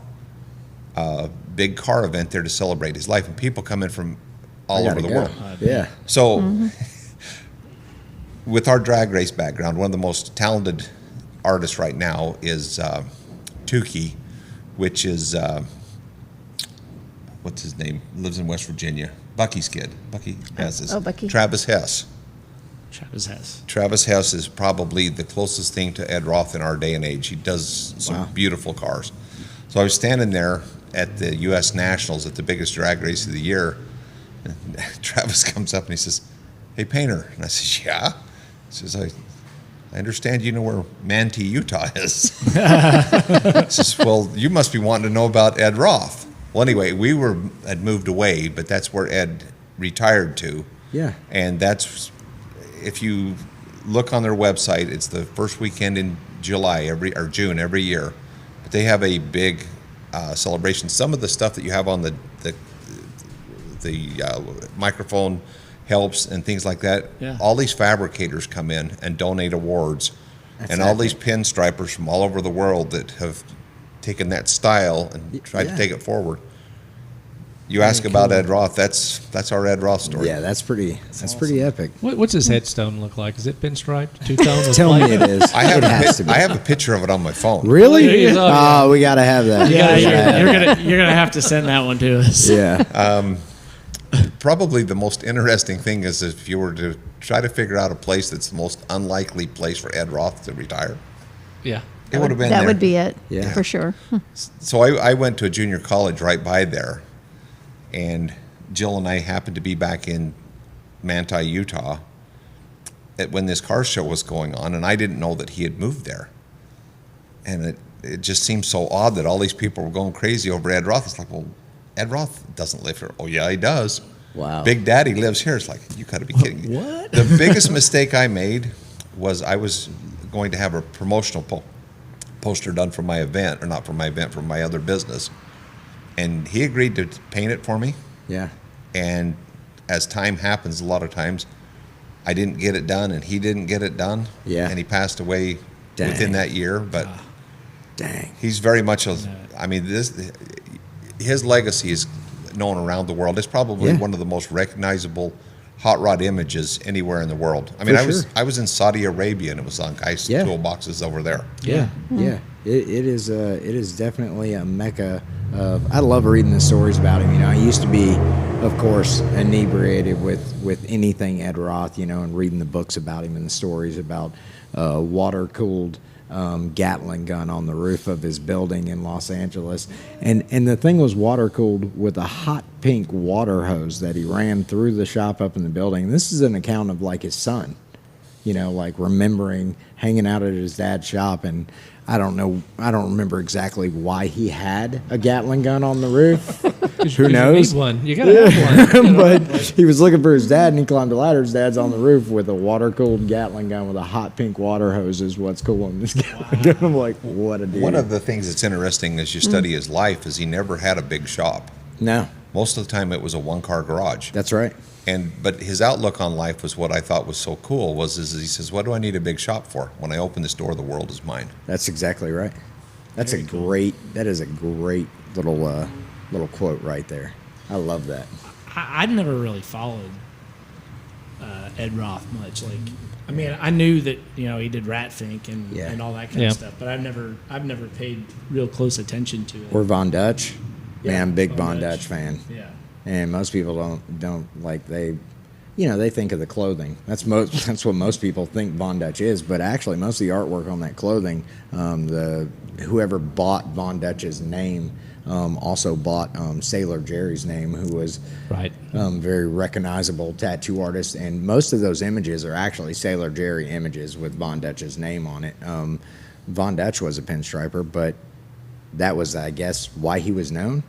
big car event there to celebrate his life, and people come in from all I over gotta the go. world. Yeah. So, with our drag race background, one of the most talented artists right now is Tukey, which is what's his name? Lives in West Virginia. Bucky's kid. Bucky Hess. Oh, Bucky. Travis Hess. Travis Hess. Travis Hess is probably the closest thing to Ed Roth in our day and age. He does some Wow. beautiful cars. So I was standing there at the U.S. Nationals at the biggest drag race of the year, and Travis comes up and he says, "Hey, Painter." And I said, "Yeah." He says, I understand you know where Manti, Utah is. He says, "Well, you must be wanting to know about Ed Roth." Well, anyway, had moved away, but that's where Ed retired to. Yeah. And that's, if you look on their website, it's the first weekend in June every year. But they have a big celebration. Some of the stuff that you have on the microphone helps and things like that. Yeah. All these fabricators come in and donate awards, and all these pinstripers from all over the world that have taken that style and tried to Yeah. take it forward. You ask about Ed Roth, that's our Ed Roth story. Yeah, that's pretty epic. What's his headstone look like? Is it pinstriped, two-tone? Tell me it is. I have, it has to be. I have a picture of it on my phone. Really? Oh, yeah. Oh, we got to have that. Yeah, We gotta have you're gonna have to send that one to us. that. Yeah. Probably the most interesting thing is if you were to try to figure out a place that's the most unlikely place for Ed Roth to retire, Yeah. it would have been That there. would be it, Yeah. for sure. So I went to a junior college right by there, and Jill and I happened to be back in Manti, Utah, when this car show was going on, and I didn't know that he had moved there. And it just seemed so odd that all these people were going crazy over Ed Roth. It's like, well, Ed Roth doesn't live here. Oh, yeah, he does. Wow. Big Daddy lives here. It's like, you got to be kidding me. What? The biggest mistake I made was I was going to have a promotional poster done for my event, or not for my event, for my other business. And he agreed to paint it for me. Yeah. And as time happens, a lot of times, I didn't get it done, and he didn't get it done. Yeah. And he passed away Dang. within that year. But Dang. he's very much a, I mean, his legacy is known around the world. It's probably Yeah. one of the most recognizable hot rod images anywhere in the world. I mean, For I was in Saudi Arabia, and it was on guys' Yeah. toolboxes over there. Yeah. Yeah. It is definitely a mecca of. I love reading the stories about him. You know, I used to be, of course, inebriated with anything Ed Roth. You know, and reading the books about him and the stories about water cooled Gatling gun on the roof of his building in Los Angeles, and the thing was water cooled with a hot pink water hose that he ran through the shop up in the building. This is an account of like his son, you know, like remembering hanging out at his dad's shop. And I don't remember exactly why he had a Gatling gun on the roof. Who knows? You need one. You gotta have one. You know? But he was looking for his dad, and he climbed a ladder. His dad's on the roof with a water-cooled Gatling gun with a hot pink water hose is what's cooling this Gatling gun. I'm like, what a dude. One of the things that's interesting as you study his life is he never had a big shop. No, Most of the time, it was a one-car garage. that's right. But his outlook on life was what I thought was so cool. He says, "What do I need a big shop for? When I open this door, the world is mine." That's exactly right. That is a great little quote right there. I love that. I'd never really followed Ed Roth much. Like, I mean, I knew that he did Ratfink and all that kind Yeah. of stuff, but I've never paid real close attention to it. Or Von Dutch. Yeah, Man, I'm a big Von Von Dutch. Dutch fan. Yeah. And most people don't like they think of the clothing. That's what most people think Von Dutch is. But actually, most of the artwork on that clothing, whoever bought Von Dutch's name also bought Sailor Jerry's name, who was Right. very recognizable tattoo artist. And most of those images are actually Sailor Jerry images with Von Dutch's name on it. Von Dutch was a pinstriper, but that was, I guess, why he was known.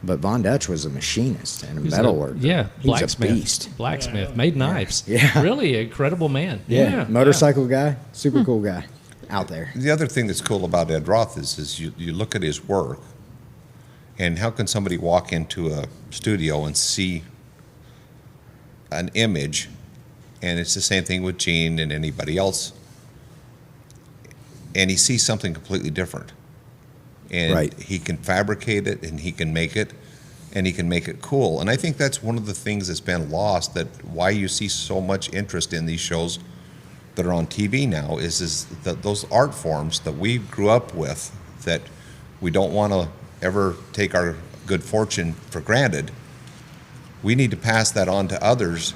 But Von Dutch was a machinist and a He's metalworker. Yeah, he was a blacksmith. beast. Blacksmith. Made knives. Yeah. Really a credible man. Yeah, motorcycle guy, super cool guy out there. The other thing that's cool about Ed Roth is you look at his work, and how can somebody walk into a studio and see an image, and it's the same thing with Gene and anybody else, and he sees something completely different. And Right. he can fabricate it, and he can make it, and he can make it cool. And I think that's one of the things that's been lost, that why you see so much interest in these shows that are on TV now is that those art forms that we grew up with, that we don't want to ever take our good fortune for granted. We need to pass that on to others,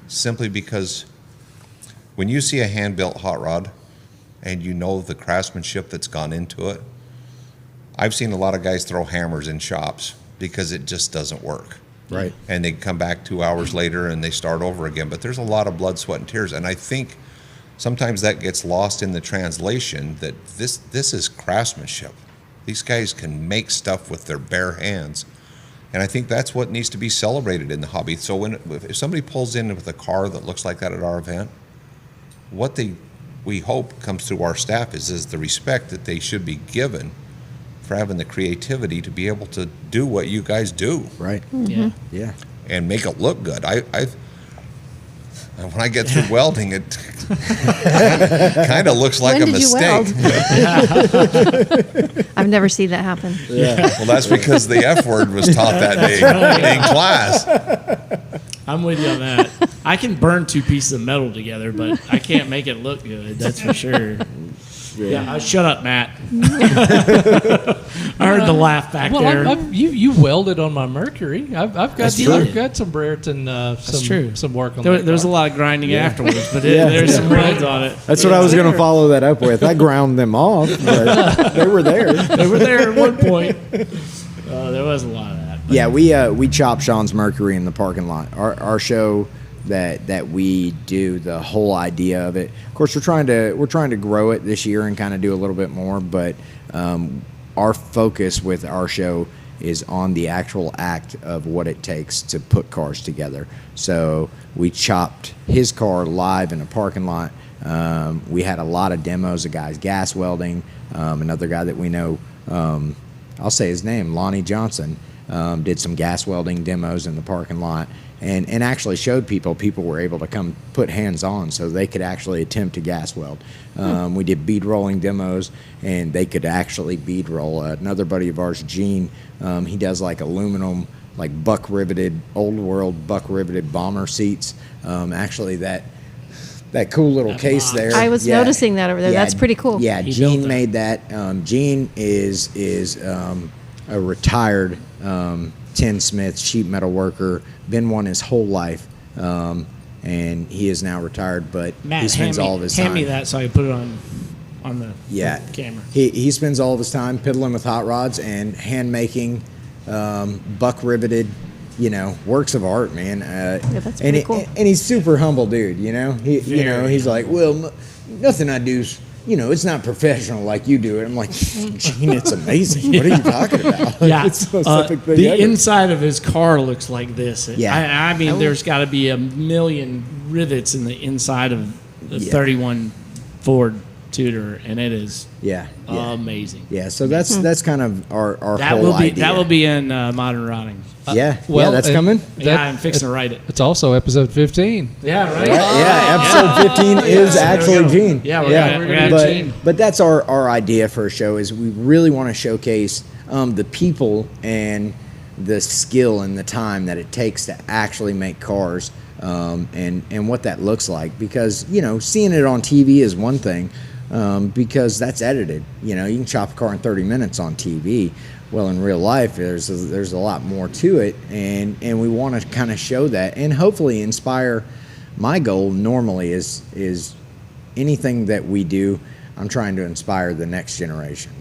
simply because when you see a hand-built hot rod and you know the craftsmanship that's gone into it, I've seen a lot of guys throw hammers in shops because it just doesn't work. Right. And they come back 2 hours later and they start over again. But there's a lot of blood, sweat, and tears. And I think sometimes that gets lost in the translation, that this is craftsmanship. These guys can make stuff with their bare hands. And I think that's what needs to be celebrated in the hobby. So if somebody pulls in with a car that looks like that at our event, what we hope comes through our staff is the respect that they should be given for having the creativity to be able to do what you guys do Right. Yeah. Yeah. and make it look good. And when I get through welding, it kind of looks like When a did you mistake. weld? I've never seen that happen. Well, that's because the F word was taught that day in class. I'm with you on that. I can burn two pieces of metal together, but I can't make it look good. That's for sure. Yeah, shut up, Matt. I heard the laugh back there. You welded on my Mercury. I've got That's true. I've got some Brereton, some work on that. There's a lot of grinding afterwards, but there's some welds on it. That's what I was going to follow that up with. I ground them off, but they were there. They were there at one point. There was a lot of that. But Yeah, we chopped Shawn's Mercury in the parking lot. Our show that we do, the whole idea of it. Of course, we're trying to grow it this year and kind of do a little bit more, but our focus with our show is on the actual act of what it takes to put cars together. So we chopped his car live in a parking lot. We had a lot of demos of guys gas welding. Another guy that we know, I'll say his name, Lonnie Johnson, did some gas welding demos in the parking lot. And actually showed people were able to come put hands on so they could actually attempt to gas weld. We did bead rolling demos, and they could actually bead roll. Another buddy of ours, Gene, he does like aluminum, like buck riveted, old world buck riveted bomber seats. Actually, that cool little case box. there. I was noticing that over there. That's pretty cool. Yeah, He built Gene it. made that. Gene is a retired tinsmith, sheet metal worker, been one his whole life, and he is now retired, but Matt, he spends all of his time. hand me that so I can put it on the camera. He spends all of his time piddling with hot rods and hand making buck riveted, works of art, man. That's pretty cool. And he's super humble dude, he's like, well, nothing I do's, it's not professional like you do it. I'm like, Gene, it's amazing. What are you talking about? Yeah, It's the most epic thing the ever. inside of his car looks like this. Yeah. I mean, there's got to be a million rivets in the inside of the 31 Ford Tudor, and it is Yeah. amazing. Yeah, so that's kind of our That whole will be idea. that will be in Modern Rotting. Yeah, well, that's and- coming. Yeah, I'm fixing to write it. It's also episode 15. Yeah, right. Yeah, episode 15 is So there we actually go. Gene. Yeah, we're gonna have but, Gene. But that's our idea for a show is we really want to showcase the people and the skill and the time that it takes to actually make cars and what that looks like. Because, seeing it on TV is one thing because that's edited. You can chop a car in 30 minutes on TV. Well, in real life, there's a lot more to it, and we want to kind of show that and hopefully inspire. My goal normally is anything that we do, I'm trying to inspire the next generation.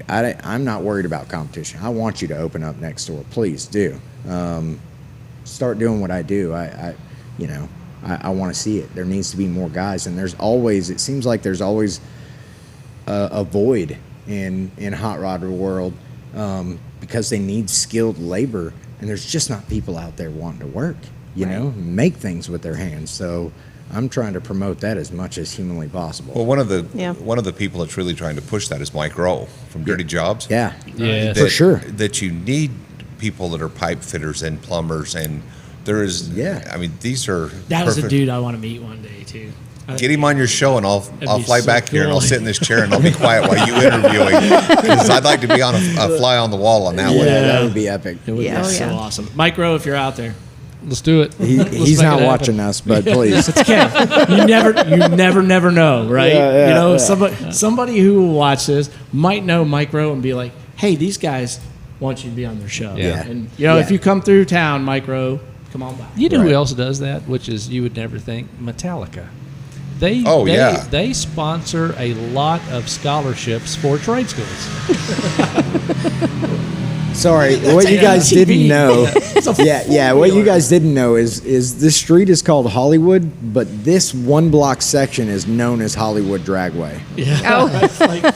I'm not worried about competition. I want you to open up next door. Please do. Start doing what I do. I want to see it. There needs to be more guys, and it seems like there's always a void in hot rod world. Because they need skilled labor, and there's just not people out there wanting to work, make things with their hands. So I'm trying to promote that as much as humanly possible. Well, one of the people that's really trying to push that is Mike Rowe from Dirty Jobs. Yeah, Yeah. for sure. That you need people that are pipe fitters and plumbers, and there is. Yeah. I mean, these are. That was a perfect. dude I want to meet one day too. Get him on your show, and I'll That'd I'll be fly so back here and I'll cool. sit in this chair and I'll be quiet while you interviewing because I'd like to be on a fly on the wall on that Yeah, one. that would be epic. It would Yeah. be Oh, so yeah. awesome. Mike Rowe, if you're out there, Let's do it. He's Let's not make it happen. watching us, but please. it's Kev. You never know, right? Yeah, yeah. Somebody who will watch this might know Mike Rowe and be like, "Hey, these guys want you to be on their show." Yeah. And Yeah. if you come through town, Mike Rowe, come on by. You know Right. who else does that? Which is you would never think Metallica. They they sponsor a lot of scholarships for trade schools. Sorry, what you guys TV. didn't know. It's a Yeah. What you guys didn't know is this street is called Hollywood, but this one block section is known as Hollywood Dragway. Yeah. Oh.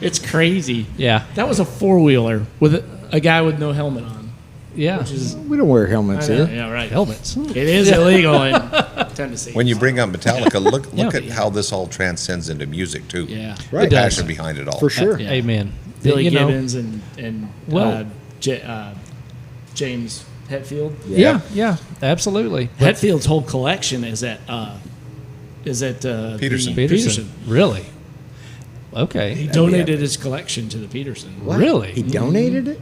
It's crazy. Yeah, That was a 4-wheeler with a guy with no helmet on. yeah. Which is We don't wear helmets here. yeah, right. Helmets. It is illegal in Tennessee. When you bring up Metallica, look Yeah. at how this all transcends into music too. yeah, Right. The It passion does. behind it all. For sure. Yeah. Amen. Billy You know, Gibbons and Well- James Hetfield. Yeah, absolutely. Hetfield's whole collection is at Peterson. Peterson. Really? Okay. He donated his collection to the Peterson. What? Really? He donated it?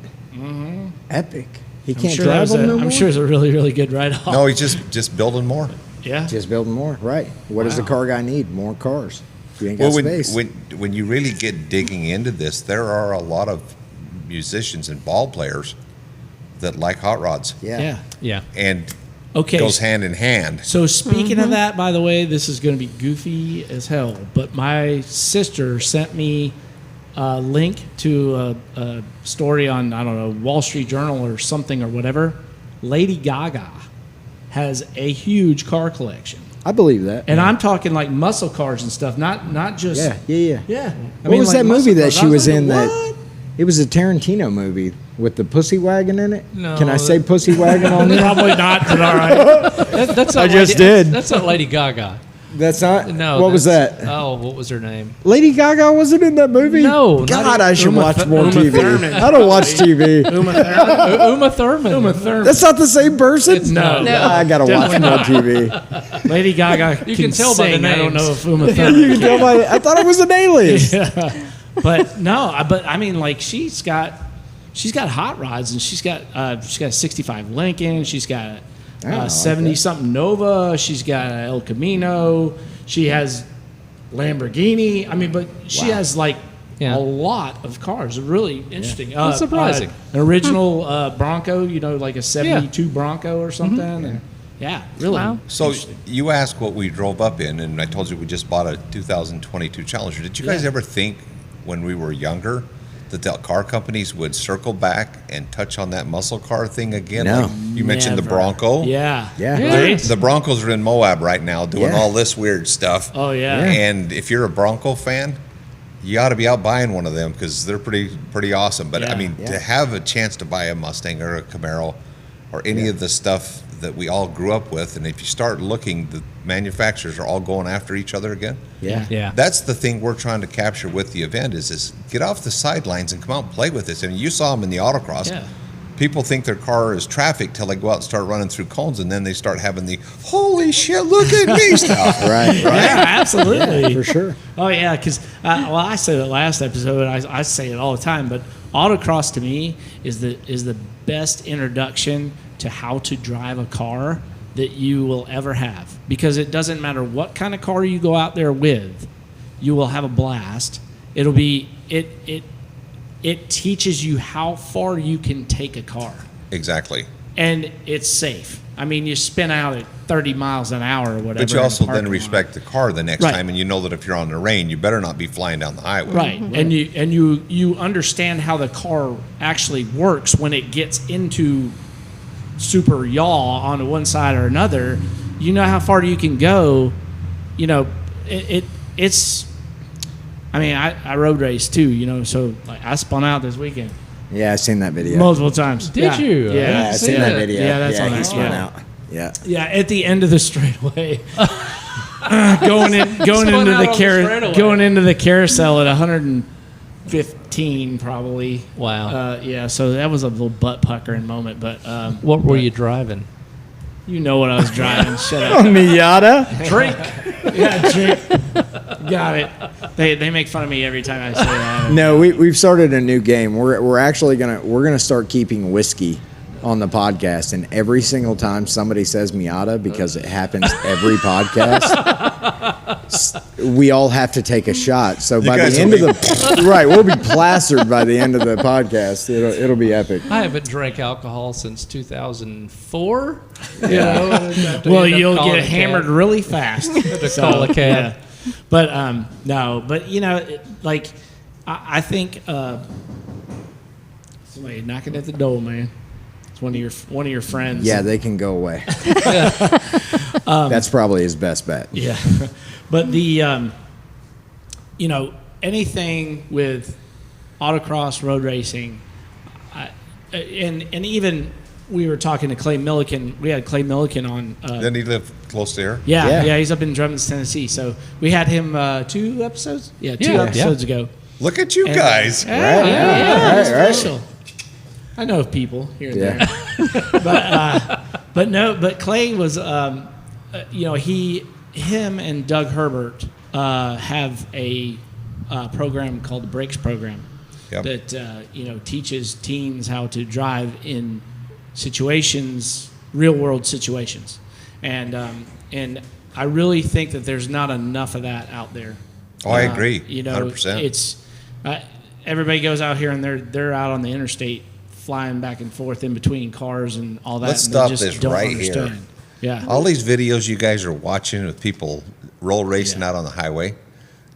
Epic. He I'm can't sure drive them no I'm more? sure it's a really, really good write-off. No, he's just building more. Yeah. Just building more, right. What does the Wow. car guy need? More cars. You ain't got Well, space. when you really get digging into this, there are a lot of musicians and ball players that like hot rods, Yeah. Yeah. and Okay. goes hand in hand. So speaking of that, by the way, this is going to be goofy as hell. But my sister sent me a link to a story on, I don't know, Wall Street Journal or something or whatever. Lady Gaga has a huge car collection, I believe that. and I'm talking like muscle cars and stuff, not just Yeah. yeah. What was like that movie muscle that cars. she I was like, in what? that? It was a Tarantino movie with the pussy wagon in it. No, Can I say that- pussy wagon on there? Probably not, but all right. That's I not just did. That's not Lady Gaga. That's not. No. What was that's- that? Oh, what was her name? Lady Gaga wasn't in that movie. No, not God, even- I should Uma watch Th- more Uma TV. Thurman. I don't watch TV. Uma Thurman. Uma Thurman. Uma Thurman. That's not the same person. It's No. not. I gotta watch Definitely more not. TV. Lady Gaga You can tell by the sing. I don't names. know if Uma You Thurman can tell by. I thought it was an alien. But no, but I mean, like she's got hot rods, and she's got a '65 Lincoln. She's got I like a 70 something Nova. She's got a El Camino. She has Lamborghini. I mean, but she has like Yeah. a lot of cars. Really interesting. That's surprising. An original Bronco, like a '72 Bronco or something. And yeah, really. Wow. So interesting. you asked what we drove up in, and I told you we just bought a 2022 Challenger. Did you guys Yeah. ever think when we were younger that the car companies would circle back and touch on that muscle car thing again? No. Like you mentioned the Never. Bronco. Yeah. Yeah. Yeah. The Broncos are in Moab right now doing Yeah. all this weird stuff. Oh yeah. And if you're a Bronco fan, you ought to be out buying one of them because they're pretty awesome. But I Yeah. mean, Yeah. to have a chance to buy a Mustang or a Camaro or any of the stuff that we all grew up with, and if you start looking, the manufacturers are all going after each other again. Yeah. Yeah. That's the thing we're trying to capture with the event is get off the sidelines and come out and play with this. I mean, you saw them in the autocross. Yeah. People think their car is traffic till they go out and start running through cones, and then they start having the holy shit, look at me stuff. Right. Yeah, absolutely. For sure. Oh yeah, because I said it last episode. I say it all the time, but autocross to me is the best introduction to how to drive a car that you will ever have, because it doesn't matter what kind of car you go out there with, you will have a blast. It'll be it teaches you how far you can take a car, Exactly. and it's safe. I mean, you spin out at 30 miles an hour or whatever. But you in a also then parking lot. respect the car the next Right. time, and you know that if you're on the rain, you better not be flying down the highway. Right. And you understand how the car actually works when it gets into super yaw on one side or another. You know how far you can go. It's. I mean, I road race too. So like I spun out this weekend Yeah, I seen that video. multiple times. Did Yeah. you? Yeah. Yeah, I see seen that it. video. Yeah, that's on he there. spun Yeah. out. Yeah. Yeah, at the end of the straightaway, going into Spun out on the straightaway. going into the carousel at 115 probably. Wow. Yeah, so that was a little butt puckering moment, but What were you driving? you know what I was driving. Shut up. Miata. Drink. Yeah, drink. Got it. They make fun of me every time I say that. No, we've started a new game. We're actually gonna start keeping whiskey on the podcast, and every single time somebody says Miata, because it happens every podcast, we all have to take a shot. So by guys the end will of the right, we'll be plastered by the end of the podcast. It'll be epic. I haven't drank alcohol since 2004. Well, Well, you'll get hammered really fast. call a cab. Yeah. But no, but I think somebody knocking at the door, man. It's one of your friends. Yeah, they can go away. That's probably his best bet. Yeah. But the anything with autocross road racing, and even we were talking to Clay Milliken. We had Clay Milliken on. Then he lived close to here. Yeah, Yeah. he's up in Drummond, Tennessee. So we had him 2 episodes. Yeah, two Yeah. episodes ago. Look at you And, guys. Yeah, Right, yeah, right, it's right. special. I know of people here and Yeah. there. But Clay was, him and Doug Herbert have a program called the Brakes Program Yep. that teaches teens how to drive in situations, real world situations, and I really think that there's not enough of that out there. Oh, I agree, 100%. It's everybody goes out here and they're out on the interstate flying back and forth in between cars and all that. Let's and stop they just this don't right understand. here. Yeah. All these videos you guys are watching with people roll racing out on the highway,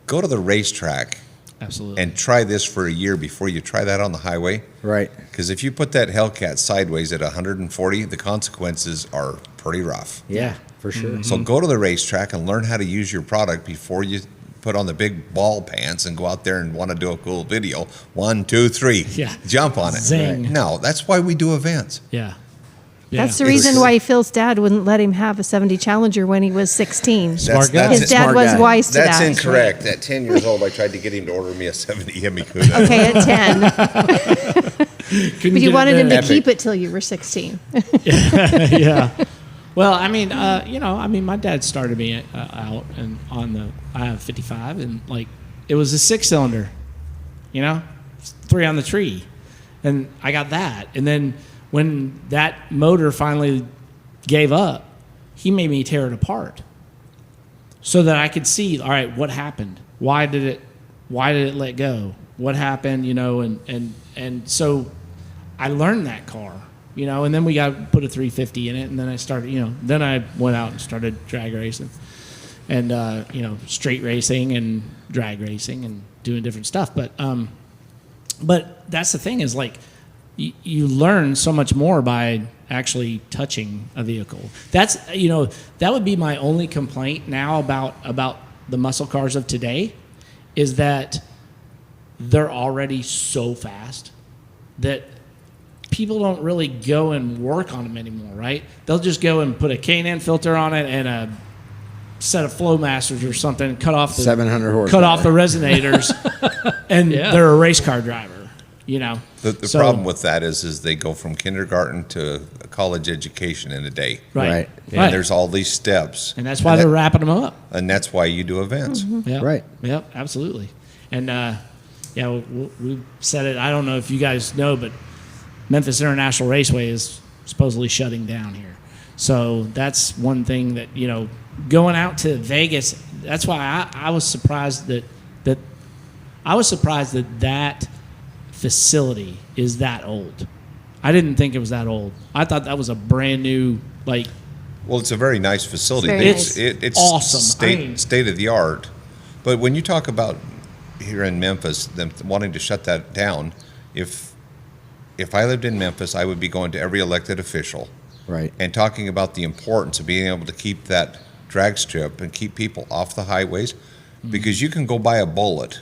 go to the racetrack Absolutely. and try this for a year before you try that on the highway. Right. Because if you put that Hellcat sideways at 140, the consequences are pretty rough. Yeah, for sure. So go to the racetrack and learn how to use your product before you put on the big ball pants and go out there and want to do a cool video. 1, 2, 3. Yeah. Jump on it. Zing. No, that's why we do events. Yeah. That's the Yeah. reason why Phil's dad wouldn't let him have a 70 Challenger when he was 16. Smart guy. His dad smart was guy. wise to That's that. incorrect. At 10 years old, I tried to get him to order me a 70 Hemi Cuda. Okay, at 10. Couldn't But you get wanted it him there. to keep it till you were 16. Yeah. Well, my dad started me out and I have 55 and it was a 6-cylinder, 3 on the tree. And I got that. And then when that motor finally gave up, he made me tear it apart so that I could see, all right, what happened? Why did it let go? What happened, and so I learned that car, and then we got put a 350 in it, and then I started, then I went out and started drag racing and, straight racing and drag racing and doing different stuff. But that's the thing is you learn so much more by actually touching a vehicle. That's, that would be my only complaint now about the muscle cars of today is that they're already so fast that people don't really go and work on them anymore, right? They'll just go and put a K&N filter on it and a set of Flowmasters or something, cut off the 700 horsepower. cut off the resonators, and they're a race car driver. The So- problem with that is they go from kindergarten to a college education in a day. Right. And Right. there's all these steps. And that's why they're wrapping them up. And that's why you do events. Yep. Right. Yep, absolutely. And we said it. I don't know if you guys know, but Memphis International Raceway is supposedly shutting down here. So that's one thing that going out to Vegas. That's why I was surprised that that facility is that old. I didn't think it was that old. I thought that was a brand new Well, it's a very nice facility. It's very It's awesome. state of the art. But when you talk about here in Memphis, them wanting to shut that down, if I lived in Memphis, I would be going to every elected official Right. and talking about the importance of being able to keep that drag strip and keep people off the highways, because you can go buy a bullet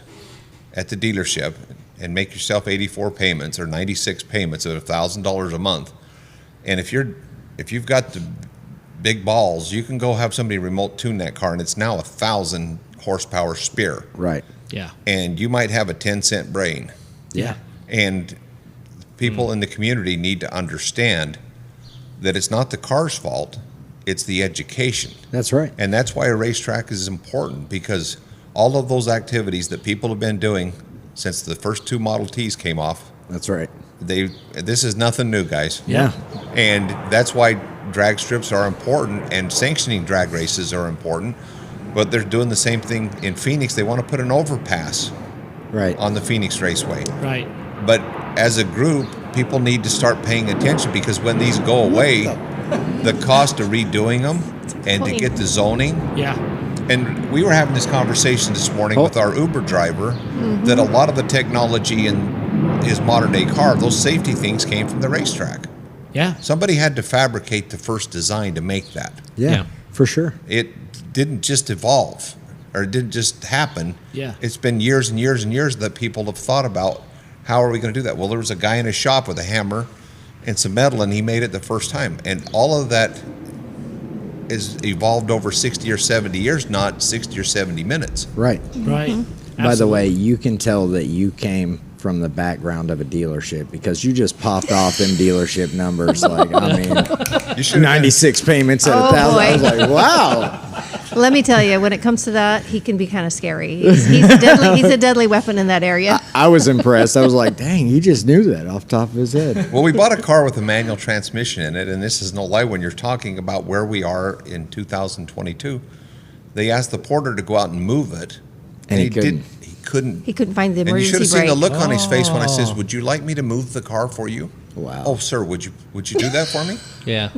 at the dealership and make yourself 84 payments or 96 payments at $1,000 a month. And if you've got the big balls, you can go have somebody remote tune that car, and it's now 1,000 horsepower Spear. Right. yeah. And you might have a 10-cent brain. Yeah. And people in the community need to understand that it's not the car's fault, it's the education. That's right. And that's why a racetrack is important, because all of those activities that people have been doing since the first 2 Model Ts came off, That's right. this is nothing new, guys. Yeah. And that's why drag strips are important and sanctioning drag races are important. But they're doing the same thing in Phoenix. They want to put an overpass Right. on the Phoenix Raceway. Right. But as a group, people need to start paying attention, because when these go away, the cost of redoing them and to get the zoning. Yeah. And we were having this conversation this morning with our Uber driver that a lot of the technology in his modern day car, those safety things came from the racetrack. Yeah. Somebody had to fabricate the first design to make that. Yeah, Yeah. for sure. It didn't just evolve, or it didn't just happen. Yeah. It's been years and years and years that people have thought about, how are we going to do that? Well, there was a guy in his shop with a hammer and some metal, and he made it the first time. And all of that is evolved over 60 or 70 years, not 60 or 70 minutes. Right. Right. By the way, you can tell that you came from the background of a dealership because you just popped off them dealership numbers. Like, I mean, You should 96 payments at Oh, 1,000. I was boy. like, wow. Let me tell you, when it comes to that, he can be kind of scary. He's a deadly weapon in that area. I was impressed. I was like, dang, he just knew that off the top of his head. Well, we bought a car with a manual transmission in it, and this is no lie when you're talking about where we are in 2022. They asked the porter to go out and move it, And he couldn't. He couldn't. He couldn't find the And you should emergency have seen the brake. look on his face when I says, "Would you like me to move the car for you?" Wow. Oh, sir, would you do that for me? Yeah.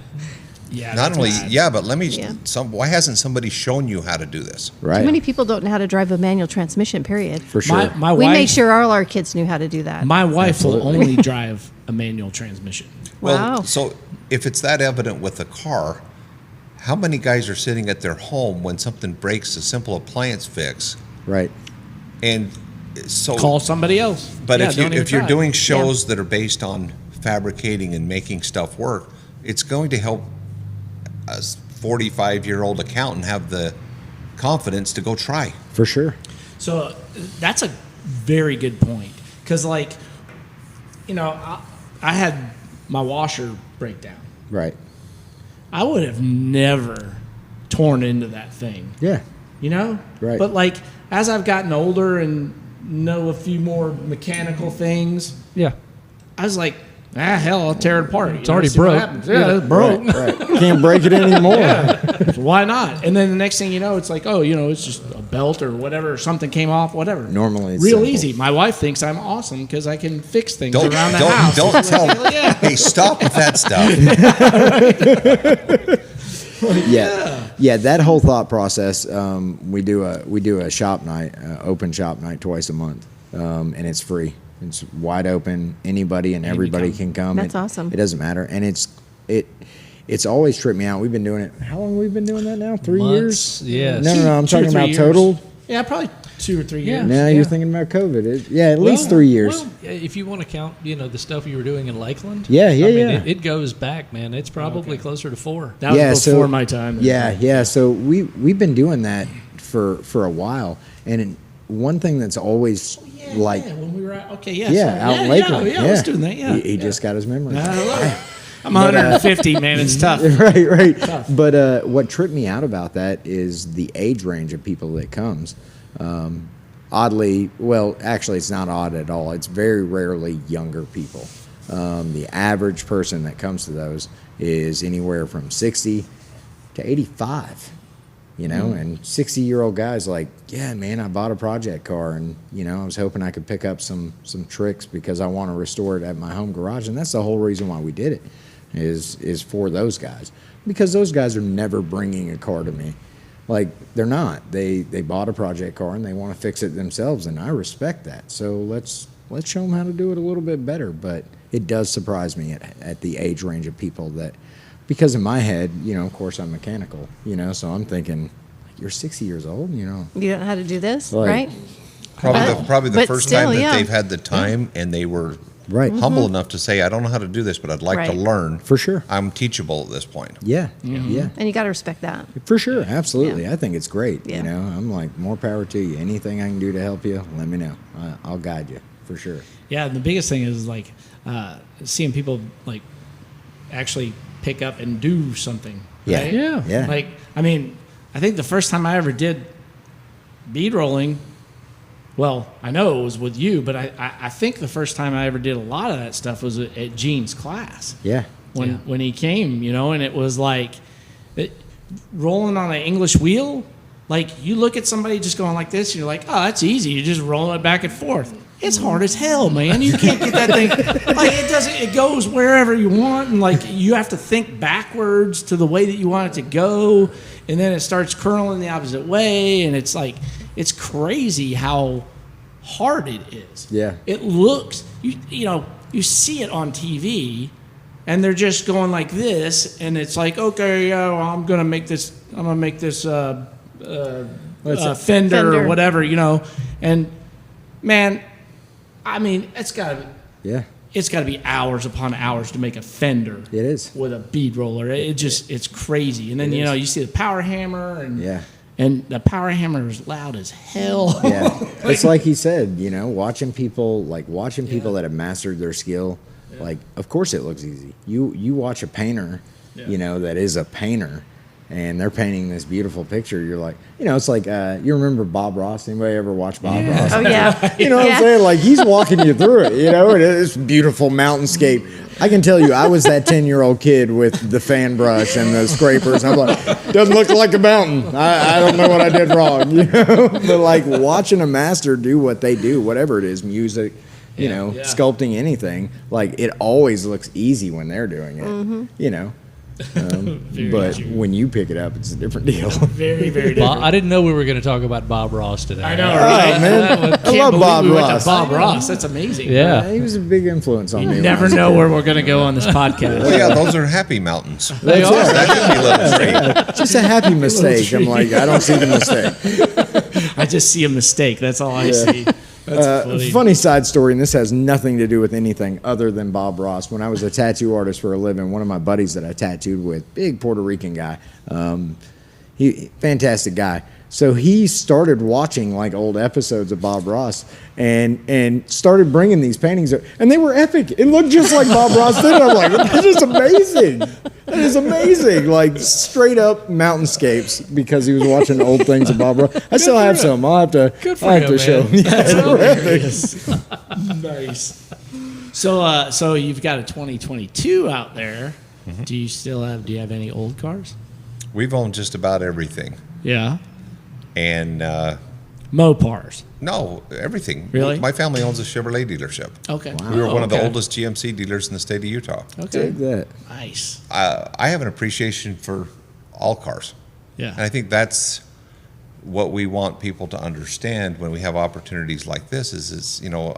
Yeah. Not that's only, bad. yeah, but let me. Yeah. Why hasn't somebody shown you how to do this? Right. Too many people don't know how to drive a manual transmission, period. For sure. My We wife, made sure all our kids knew how to do that. my wife will Absolutely. only drive a manual transmission. Well, Wow. so if it's that evident with a car, how many guys are sitting at their home when something breaks, a simple appliance fix, Right. and so Call somebody else. But Yeah, if don't even you're try. doing shows that are based on fabricating and making stuff work, it's going to help a 45-year-old accountant have the confidence to go try. For sure. So that's a very good point. Because, like, you know, I had my washer break down. Right. I would have never torn into that thing, Yeah. you know? Right. But, like, as I've gotten older and know a few more mechanical things, Yeah. I was like, hell, I'll tear it apart. It's already broke. Yeah, it's broke. Right. Can't break it anymore. So why not? And then the next thing you know, it's like, oh, you know, it's just a belt or whatever, or something came off, whatever. Normally it's real simple. easy. My wife thinks I'm awesome because I can fix things Don't around the house. don't tell. Yeah. Hey, stop with that stuff. Yeah, that whole thought process. We do a shop night, open shop night twice a month, and it's free. It's wide open. Anybody and everybody can come. That's awesome. It doesn't matter, and it's always tripped me out. We've been doing it. How long have we been doing that now? 3 Months, years? yes. No. I'm Two or talking 3 about years. total. Yeah, probably 2 or 3 Yeah. years. Now Yeah. you're thinking about COVID. At least 3 years. Well, if you want to count, the stuff you were doing in Lakeland. Yeah, I mean, yeah. It goes back, man. It's probably closer to 4. That was Yeah, before so- my time. Yeah. So we've been doing that for a while, and one thing that's always like. Yeah, when we were out, okay, yeah. Yeah, sorry. out in Lakeland. Yeah, I was doing that, yeah. He just got his memory. I'm 150, man. It's tough. right. But what tripped me out about that is the age range of people that comes. Oddly, well, actually, it's not odd at all. It's very rarely younger people. The average person that comes to those is anywhere from 60 to 85. And 60-year-old guys like, yeah, man, I bought a project car, and I was hoping I could pick up some tricks because I want to restore it at my home garage, and that's the whole reason why we did it, is for those guys, because those guys are never bringing a car to me, like they're not. They bought a project car and they want to fix it themselves, and I respect that. So let's show them how to do it a little bit better. But it does surprise me at the age range of people that. Because in my head, of course I'm mechanical, so I'm thinking, you're 60 years old, You don't know how to do this, Like- right? Probably the But first still, time that yeah. they've had the time and they were Right. humble enough to say, I don't know how to do this, but I'd like to Right. learn. For sure. I'm teachable at this point. Yeah, Mm-hmm. yeah. And you got to respect that. For sure, absolutely. Yeah. I think it's great. Yeah. I'm like, more power to you. Anything I can do to help you, let me know. I'll guide you for sure. Yeah, and the biggest thing is like seeing people like actually pick up and do something. Yeah. right? Yeah. Yeah. Like, I mean, I think the first time I ever did bead rolling, well, I know it was with you, but I think the first time I ever did a lot of that stuff was at Gene's class. Yeah. When he came, and it was like rolling on an English wheel. Like, you look at somebody just going like this, and you're like, oh, that's easy. You just roll it back and forth. It's hard as hell, man. You can't get that thing. Like, it goes wherever you want, and like you have to think backwards to the way that you want it to go, and then it starts curling the opposite way, and it's like, it's crazy how hard it is. Yeah. It looks, you see it on TV, and they're just going like this, and it's like, okay, well, I'm gonna make this fender or whatever, and man, I mean, it's got to be hours upon hours to make a fender. It is. With a bead roller. It's crazy. And then you see the power hammer, and Yeah. and the power hammer is loud as hell. Yeah, it's like he said, you know, watching people that have mastered their skill. Like, of course, it looks easy. You watch a painter, you know, that is a painter, and they're painting this beautiful picture. You're like, you know, it's like you remember Bob Ross? Anybody ever watch Bob Ross? Oh yeah. You know what I'm saying? Like, he's walking you through it, you know, and it's beautiful mountainscape. I can tell you, I was that 10-year-old kid with the fan brush and the scrapers. And I'm like, doesn't look like a mountain. I don't know what I did wrong, you know? But like watching a master do what they do, whatever it is, music, you know, sculpting, anything, like it always looks easy when they're doing it, you know? But true. when you pick it up, it's a different deal. Very, very different. I didn't know we were going to talk about Bob Ross today. I know, Oh, right? man. I Can't love believe Bob we went to Ross. Bob Ross. That's amazing. Yeah. He was a big influence on me. You when I never was a know kid. where we're going to go on this podcast. Well, yeah, those are happy mountains. They are. That could be a little tree. Just a happy mistake. I'm like, I don't see the mistake. I just see a mistake. That's all I see. That's funny. Funny side story, and this has nothing to do with anything other than Bob Ross. When I was a tattoo artist for a living, one of my buddies that I tattooed with, big Puerto Rican guy, he fantastic guy. So he started watching like old episodes of Bob Ross and started bringing these paintings up, and they were epic. It looked just like Bob Ross did. I'm like, that is amazing. That is amazing. Like straight up mountainscapes because he was watching old things of Bob Ross. I still have some. I'll have to. Good for I'll have him, to show man. him. Yeah, That's they were epic. hilarious. Nice. So you've got a 2022 out there. Do you have any old cars? We've owned just about everything. Yeah. And Mopars. no, everything. Really? My family owns a Chevrolet dealership. Okay. We were one of the Okay. oldest GMC dealers in the state of Utah. Okay. Take that. Nice. I have an appreciation for all cars. And I Yeah. think that's what we want people to understand when we have opportunities like this is you know,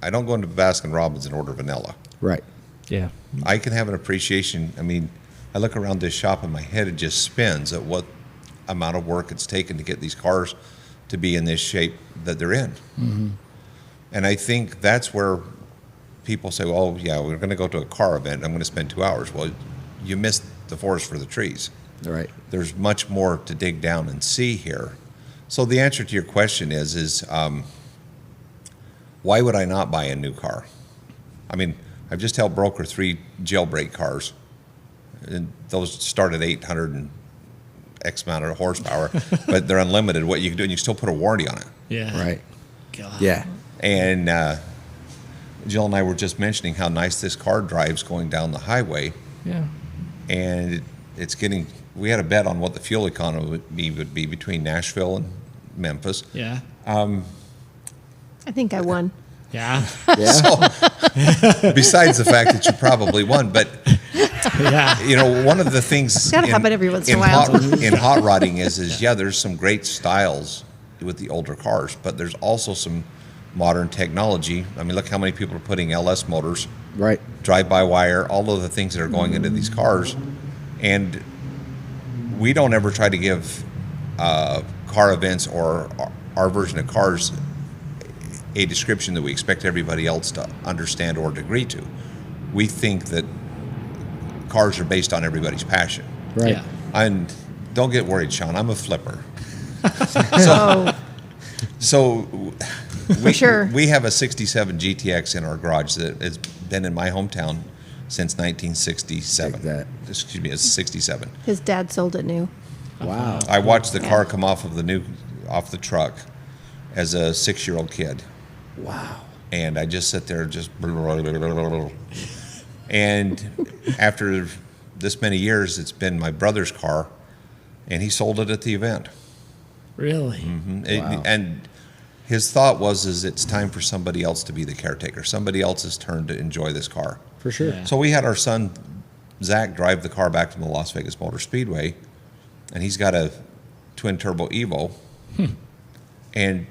I don't go into Baskin Robbins and order vanilla. Right. Yeah. I can have an appreciation. I mean, I look around this shop and my head it just spins at what amount of work it's taken to get these cars to be in this shape that they're in. And I think that's where people say, oh, yeah, we're going to go to a car event. I'm going to spend 2 hours. Well, you missed the forest for the trees. All right. There's much more to dig down and see here. So the answer to your question is why would I not buy a new car? I mean, I've just helped broker 3 jailbreak cars, and those start at 800 and X amount of horsepower, but they're unlimited. What you can do, and you still put a warranty on it. Yeah. Right. God. Yeah. And Jill and I were just mentioning how nice this car drives going down the highway, Yeah. and it's getting. We had a bet on what the fuel economy would be between Nashville and Memphis. Yeah. I think I won. Yeah. Yeah. So, besides the fact that you probably won, but Yeah. you know, one of the things Gotta happen every once in a while. in hot rodding is there's some great styles with the older cars, but there's also some modern technology. I mean, look how many people are putting LS motors, Right. drive-by-wire, all of the things that are going into these cars, and we don't ever try to give car events or our version of cars a description that we expect everybody else to understand or to agree to. We think that cars are based on everybody's passion. Right. Yeah. And don't get worried, Shawn, I'm a flipper. Oh, So for sure. we have a 67 GTX in our garage that has been in my hometown since 1967. Take that. Excuse me, it's 67. His dad sold it new. Wow. I watched the car come off the truck as a 6-year-old kid. Wow. And I just sit there just and after this many years it's been my brother's car and he sold it at the event. Really? Wow. And his thought was it's time for somebody else to be the caretaker, somebody else's turn to enjoy this car. For sure. Yeah. So we had our son Zach drive the car back from the Las Vegas Motor Speedway, and he's got a twin turbo Evo, and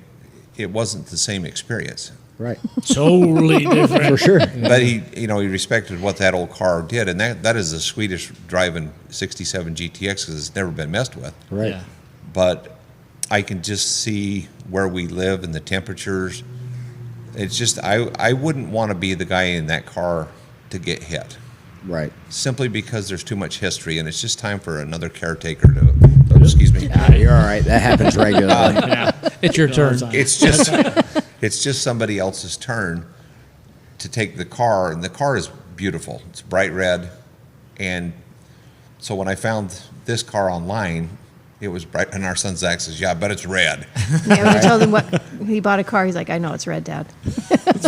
it wasn't the same experience. Right. Totally different. For sure. But he respected what that old car did, and that is a Swedish driving 67 GTX because it's never been messed with. Right. Yeah. But I can just see where we live and the temperatures. It's just I wouldn't want to be the guy in that car to get hit, Right. simply because there's too much history, and it's just time for another caretaker to excuse me. You're all right. That happens regularly. Yeah. It's your turn. It's just somebody else's turn to take the car, and the car is beautiful. It's bright red, and so when I found this car online, it was bright, and our son Zach says, "Yeah, but it's red." Yeah, when I told him what he bought a car, he's like, I know it's red, Dad.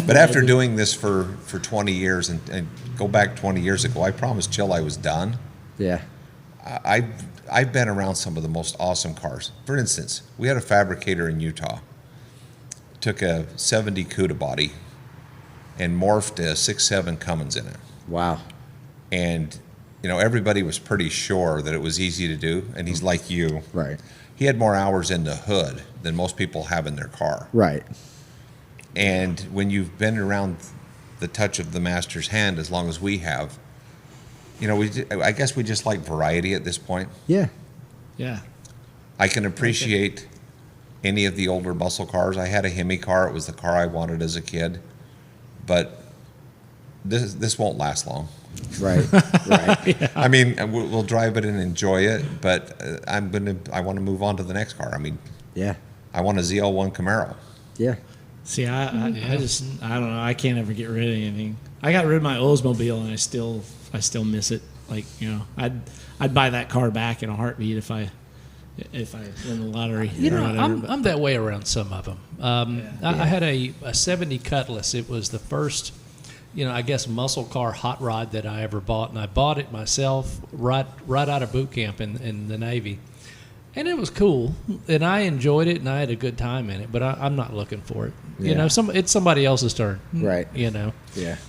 But after doing this for 20 years, and go back 20 years ago, I promised Jill I was done. Yeah. I've been around some of the most awesome cars. For instance, we had a fabricator in Utah. Took a 70 Cuda body and morphed a 6.7 Cummins in it. Wow. And, everybody was pretty sure that it was easy to do. And he's like you. Right. He had more hours in the hood than most people have in their car. Right. And when you've been around the touch of the master's hand as long as we have, I guess we just like variety at this point. Yeah. Yeah. I can appreciate any of the older muscle cars. I had a Hemi car. It was the car I wanted as a kid. But this won't last long. Right. Right. Yeah. I mean, we'll drive it and enjoy it, but I want to move on to the next car. I mean, Yeah. I want a ZL1 Camaro. Yeah. See, I don't know. I can't ever get rid of anything. I got rid of my Oldsmobile, and I still miss it. Like, I'd buy that car back in a heartbeat if I win the lottery. or whatever, I'm that way around some of them. I had a 70 Cutlass. It was the first, I guess, muscle car hot rod that I ever bought, and I bought it myself right out of boot camp in the Navy. And it was cool, and I enjoyed it, and I had a good time in it. But I'm not looking for it. Yeah. It's somebody else's turn. Right. Yeah.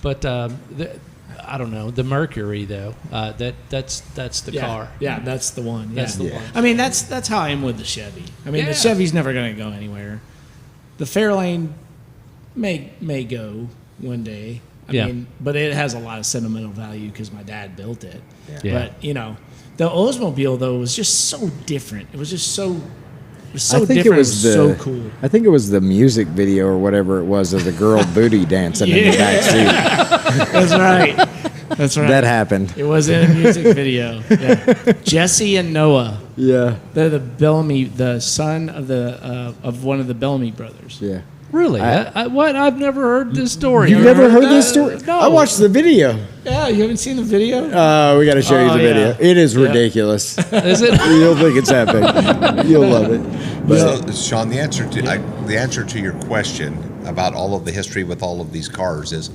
But I don't know, the Mercury though. That's the car. Yeah, that's the one. Yeah. That's the one. I mean, that's how I am with the Chevy. I mean, Yeah. the Chevy's never going to go anywhere. The Fairlane may go one day. I mean, but it has a lot of sentimental value because my dad built it. Yeah. But the Oldsmobile though was just so different. It was just so. It was so I think different. it was so cool. I think it was the music video or whatever it was of the girl booty dancing in the back seat. That's right. That's right. That happened. It was in a music video. Yeah. Jesse and Noah. Yeah. They're the Bellamy, the son of one of the Bellamy brothers. Yeah. Really? What? I've never heard this story. You've never heard this story? No. I watched the video. Yeah, you haven't seen the video? We got to show you the video. yeah. It is ridiculous. Is it? You'll think it's epic. You'll love it. But, So, Shawn, the answer to your question about all of the history with all of these cars is,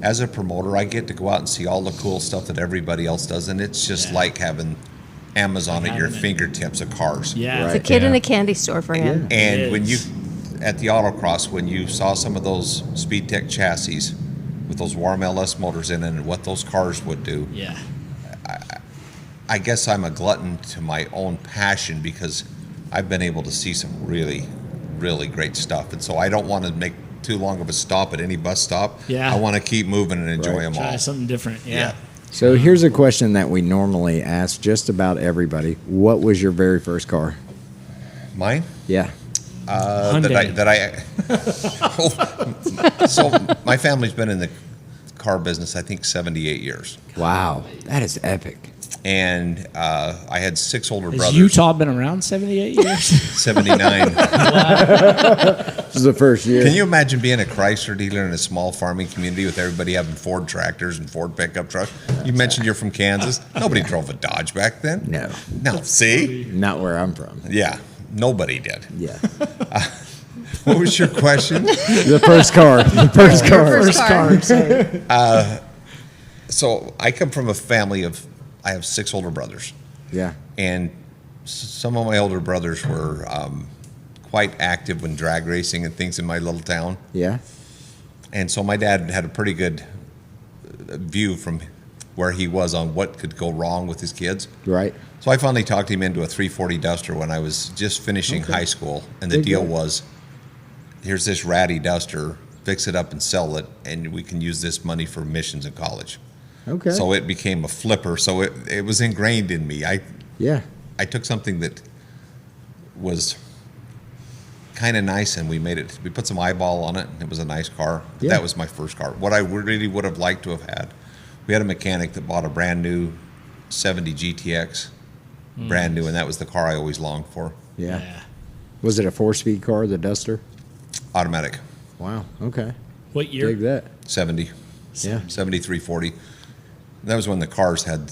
as a promoter, I get to go out and see all the cool stuff that everybody else does, and it's just like having Amazon at your having it. fingertips of cars. Yeah. It's a kid in a candy store for him. And It when you, is. at the autocross, when you saw some of those Speed Tech chassis with those warm LS motors in it and what those cars would do, Yeah. I guess I'm a glutton to my own passion because I've been able to see some really, really great stuff. And so I don't want to make too long of a stop at any bus stop. Yeah. I want to keep moving and enjoy them Try all. something different. Yeah. so here's a question that we normally ask just about everybody. What was your very first car? Mine? Yeah. Hyundai. So my family's been in the car business, I think, 78 years. Wow. That is epic. And I had 6 older Has brothers. Utah been around 78 years? 79. This is the first year. Can you imagine being a Chrysler dealer in a small farming community with everybody having Ford tractors and Ford pickup trucks? You mentioned you're from Kansas. Nobody drove a Dodge back then. No. No. See? Not where I'm from. Yeah. Nobody did. Yeah. What was your question? The first car. The first car. First car. Sorry. So I come from a family of, I have 6 older brothers. Yeah. And some of my older brothers were quite active when drag racing and things in my little town. Yeah. And so my dad had a pretty good view from where he was on what could go wrong with his kids. Right. So I finally talked him into a 340 Duster when I was just finishing high school. And the Good deal guy. was, here's this ratty Duster, fix it up and sell it, and we can use this money for missions in college. Okay. So it became a flipper. So it was ingrained in me. Yeah. I took something that was kind of nice and we put some eyeball on it, and it was a nice car. Yeah. That was my first car. What I really would have liked to have had, we had a mechanic that bought a brand new 70 GTX brand new, and that was the car I always longed for. Yeah. Was it a 4-speed car, the Duster? Automatic, Wow. Okay. What year? Dig that. 70, Yeah. 7340. That was when the Cars had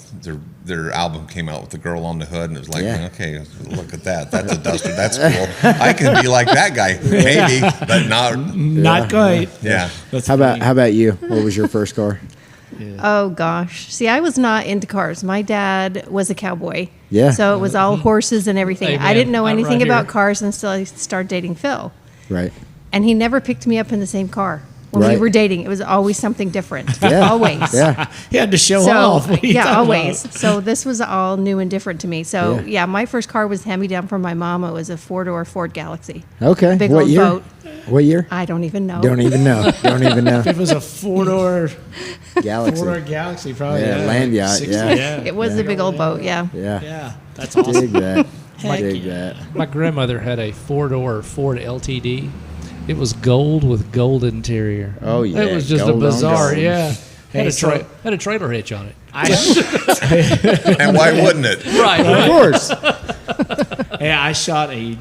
their album came out with the girl on the hood, and it was like, Yeah. okay, look at that. That's a Duster. That's cool. I can be like that guy, maybe, but not. Not quite. Yeah. That's How funny. about you? What was your first car? Oh gosh. See, I was not into cars. My dad was a cowboy. Yeah. So it was all horses and everything. Hey, I didn't know man, I'm anything right about here. cars until I started dating Phil. Right. And he never picked me up in the same car. When we Right. were dating, it was always something different. Yeah. Always. Yeah. He had to show So, off. What are you yeah, talking always. about? So this was all new and different to me. So, Yeah. yeah, my first car was hand-me-down from my mom. It was a 4-door Ford Galaxy. Okay. Big what old year? boat. What year? I don't even know. Don't even know. Don't even know. It was a 4-door Galaxy. Galaxy, probably. Yeah, land yacht, 60, yeah. It was a big old boat, yeah. Yeah. Yeah, that's awesome. Dig that. Heck Dig yeah. that. My grandmother had a 4-door Ford LTD. It was gold with gold interior. Oh, yeah. It was just Gold a on bizarre, gold. yeah. Hey, Had a, so- had a trailer hitch on it. And why wouldn't it? Right. Of course. Hey, I shot a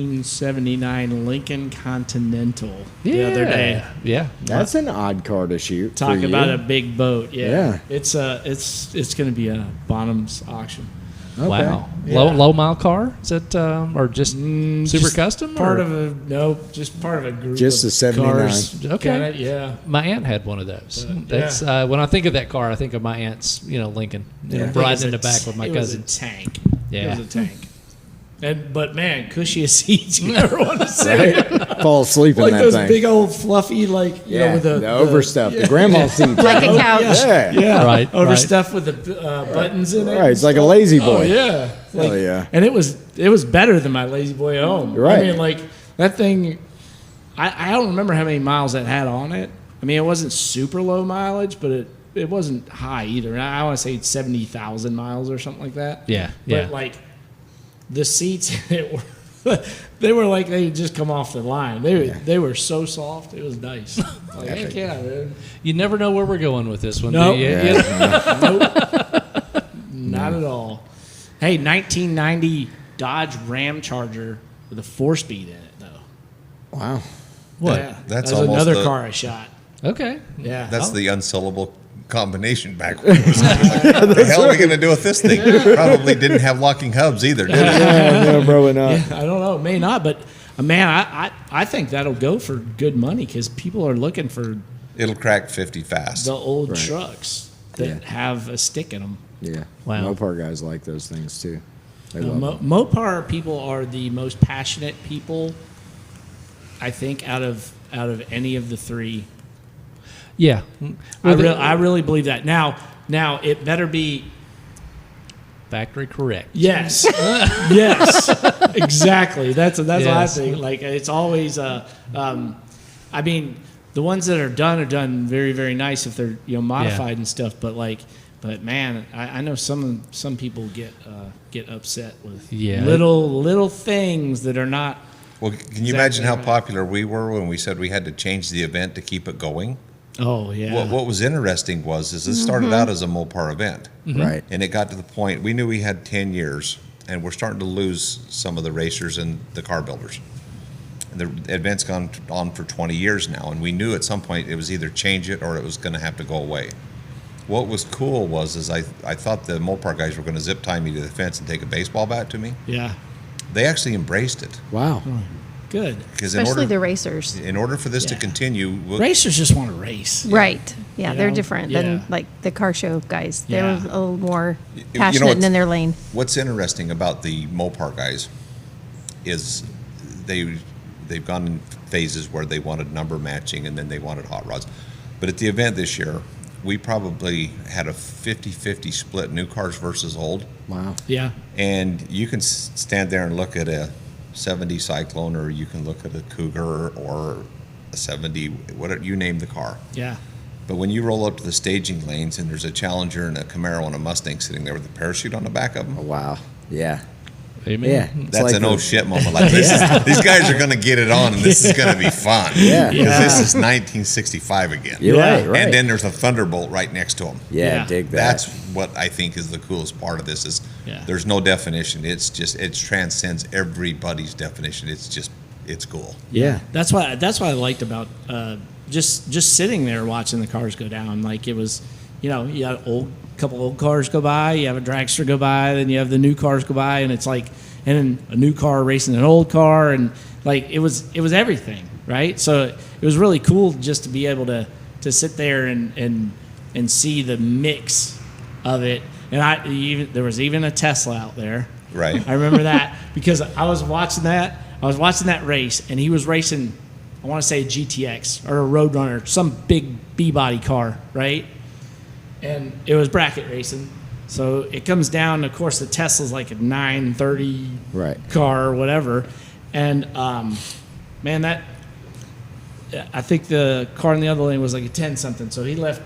1979 Lincoln Continental the other day. Yeah. That's an odd car to shoot. Talk for about you. a big boat. Yeah. Yeah. It's going to be a Bonham's auction. Okay. Wow. Yeah. Low mile car? Is it or just super Just custom? Part or? of a just part of a group. Just of a 79. cars. Okay. Kinda, yeah. My aunt had one of those. Yeah. That's when I think of that car, I think of my aunt's, Lincoln, riding in the back with my cousin. It was a tank. Yeah. It was a tank. But man, cushiest seats you ever want to sit. Right? Fall asleep in Like that those thing. big old fluffy, like you know, with the overstuff, the grandma seat. Like a couch. Yeah. Yeah, Right, overstuffed with the buttons in it. Right, it's like a lazy boy. Oh yeah, like, Hell yeah. And it was better than my lazy boy at home. Right. I mean, like that thing. I don't remember how many miles that had on it. I mean, it wasn't super low mileage, but it wasn't high either. I want to say 70,000 miles or something like that. Yeah, But yeah. like the seats, they were like they had just come off the line. They were so soft. It was nice. Like, heck yeah, man. You never know where we're going with this one, Nope. do you? Yeah. Nope. Not at all. Hey, 1990 Dodge Ram Charger with a 4-speed in it, though. Wow. What? Yeah, That's that was almost another the- car I shot. Okay. Yeah. That's the unsellable combination back when. It was like, what the hell are we going to do with this thing? Probably didn't have locking hubs either, did it? Yeah, no, probably not. I don't know. It may not, but man, I think that'll go for good money because people are looking for It'll crack 50 fast. the old Right. trucks that Yeah. have a stick in them. Yeah. Wow. Mopar guys like those things too. They love them. Mopar people are the most passionate people, I think, out of any of the three. Yeah. I really believe that. Now it better be Factory correct. yes, yes, exactly. That's what I Yes. think. Like it's always I mean, the ones that are done very very nice if they're modified and stuff. But man, I know some people get upset with Yeah. little things that are not. Well, can you Exactly imagine how right. popular we were when we said we had to change the event to keep it going? Oh yeah. What was interesting was it started out as a Mopar event, Right. and it got to the point we knew we had 10 years, and we're starting to lose some of the racers and the car builders. And the event's gone on for 20 years now, and we knew at some point it was either change it or it was going to have to go away. What was cool was I thought the Mopar guys were going to zip tie me to the fence and take a baseball bat to me. Yeah. They actually embraced it Wow. Good. because Especially the racers. in order for this to Yeah. continue, Racers just want to race. Right. Yeah, You they're know? different Yeah. than like the car show guys. They're Yeah. a little more know passionate what's- and in their lane. what's interesting about the Mopar guys is they've gone in phases where they wanted number matching and then they wanted hot rods. But at the event this year, we probably had a 50-50 split, new cars versus old. Wow. Yeah. And you can stand there and look at a 70 Cyclone, or you can look at a Cougar or a 70, whatever, you name the car. Yeah. But when you roll up to the staging lanes and there's a Challenger and a Camaro and a Mustang sitting there with a parachute on the back of them, Oh, wow. Yeah. Amen. Yeah. It's that's like an the- oh shit moment. Like these guys are going to get it on, and this is going to be fun. Yeah. because this is 1965 again. You're Yeah. right. Right. And then there's a Thunderbolt right next to them. yeah, Yeah. dig that. That's what I think is the coolest part of this is Yeah. There's no definition. It's just, it transcends everybody's definition. It's cool. Yeah. That's what I liked about just sitting there watching the cars go down. Like it was, you had couple old cars go by, you have a dragster go by, then you have the new cars go by, and it's like, and then a new car racing an old car, and like it was everything, right? So it was really cool just to be able to sit there and see the mix of it. And there was even a Tesla out there. Right. I remember that because I was watching that race, and he was racing, I want to say a GTX or a Roadrunner, some big B-body car, right? And it was bracket racing. So it comes down, of course, the Tesla's like a 930 car or whatever. And, man, I think the car in the other lane was like a 10-something. So he left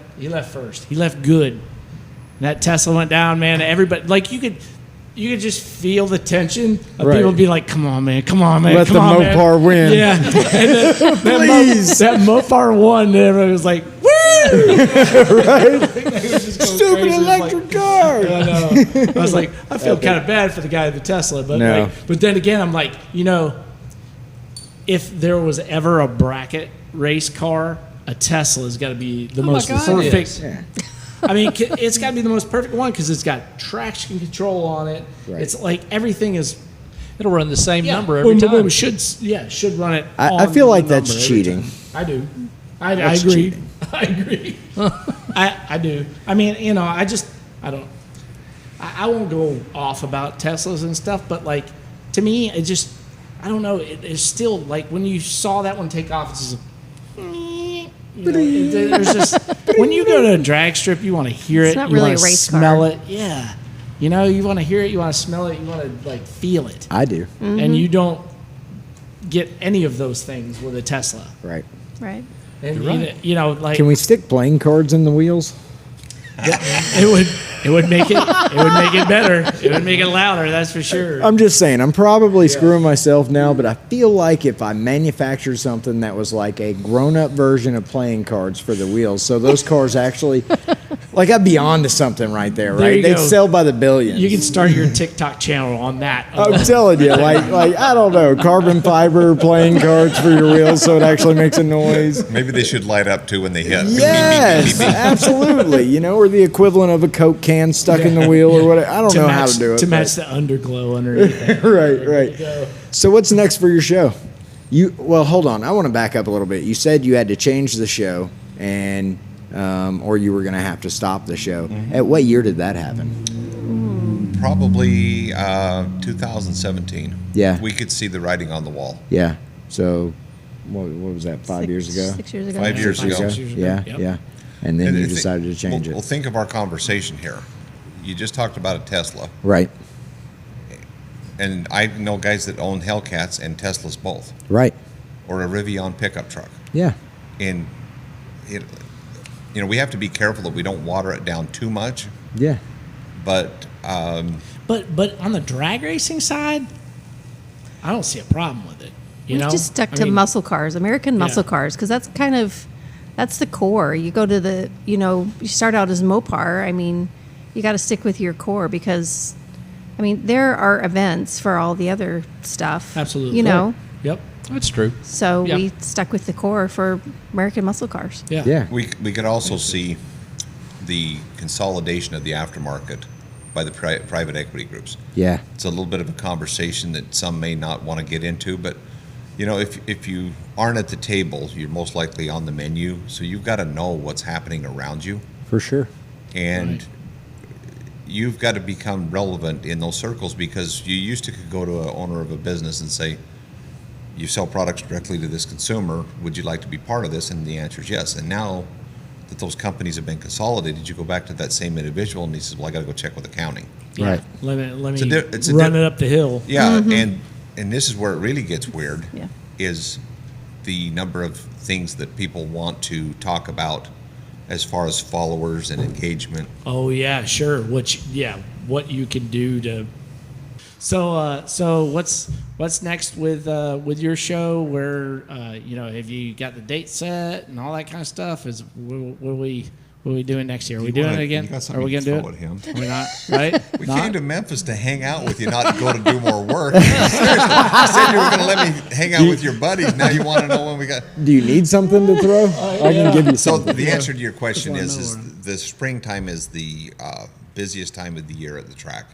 first. He left good. And that Tesla went down, man. Everybody, like you could just feel the tension of people being like, come on, man. Let Come the on, Mopar man. win. Yeah. And then, Please. that Mopar won, and everybody was like, woo! Stupid electric car. I know. I was like, I feel kind of bad for the guy at the Tesla, but No. but then again, I'm like, if there was ever a bracket race car, a Tesla's got to be the most God, perfect. yes. Yeah. I mean, it's got to be the most perfect one because it's got traction control on it. Right. It's like everything is. It'll run the same number boom, every boom, time. boom, should run it. I on feel like the that's number every cheating. time. I do. I That's agree. cheating. I agree. I do. I mean, I won't go off about Teslas and stuff, but like to me, I don't know. It's still like when you saw that one take off, it's just. There's just when you go to a drag strip, you want to hear It's it. not You really want a to race smell car. it. Yeah, you want to hear it. You want to smell it. You want to like feel it. I do. And you don't get any of those things with a Tesla. Right. Right. And You're right. like Can we stick playing cards in the wheels? it would make it better. It would make it louder. That's for sure. I'm just saying, I'm probably screwing myself now, but I feel like if I manufactured something that was like a grown-up version of playing cards for the wheels, so those cars actually, like I'd be on to something right there, There right? you They'd go. sell by the billions. You can start your TikTok channel on that. I'm telling you, like I don't know, carbon fiber playing cards for your wheels so it actually makes a noise. Maybe they should light up too when they hit. Yes, absolutely. Or the equivalent of a Coke can stuck in the wheel or whatever. I don't know how to do it. To but- match the underglow underneath it. right. go. So what's next for your show? Well, hold on. I want to back up a little bit. You said you had to change the show, and or you were going to have to stop the show. At what year did that happen? Probably 2017. Yeah. We could see the writing on the wall. Yeah. So what was that? 5 years ago? 6 years ago. 5 years ago. 6 years ago. Yeah. Yep. Yeah. And then you And decided to change Well, it. think of our conversation here. You just talked about a Tesla, Right. and I know guys that own Hellcats and Teslas both, Right. or a Rivian pickup truck. Yeah. And it, we have to be careful that we don't water it down too much. Yeah. But But on the drag racing side, I don't see a problem with it. We just stuck to muscle cars, American muscle Yeah. cars, because that's the core. You go to you start out as Mopar. I mean, you got to stick with your core because, there are events for all the other stuff. Absolutely. Yep. That's true. So Yeah. we stuck with the core for American muscle cars. Yeah. Yeah. we could also see the consolidation of the aftermarket by the private equity groups. Yeah. It's a little bit of a conversation that some may not want to get into, but if you aren't at the table, you're most likely on the menu, so you've got to know what's happening around you, For sure. and Right. you've got to become relevant in those circles, because you used to could go to an owner of a business and say, you sell products directly to this consumer, would you like to be part of this? And the answer is yes. And now that those companies have been consolidated, you go back to that same individual and he says, well, I got to go check with accounting. Yeah. Right. Let me It's a run it up the hill. Yeah, and this is where it really gets weird, Yeah. is the number of things that people want to talk about as far as followers and engagement. Oh yeah, sure. What you can do to. So what's next with your show? Where have you got the date set and all that kind of stuff? What What are we doing next year? Are we doing it again? You got Are something we going to to do throw it? at him. Are we not? Right? We Not? came to Memphis to hang out with you, not to go to do more work. Seriously, you said you were going to let me hang out with your buddies. Now you want to know when we got. Do you need something to throw? I can give you So something. the answer to your question Just is wanna know the springtime is the busiest time of the year at the track,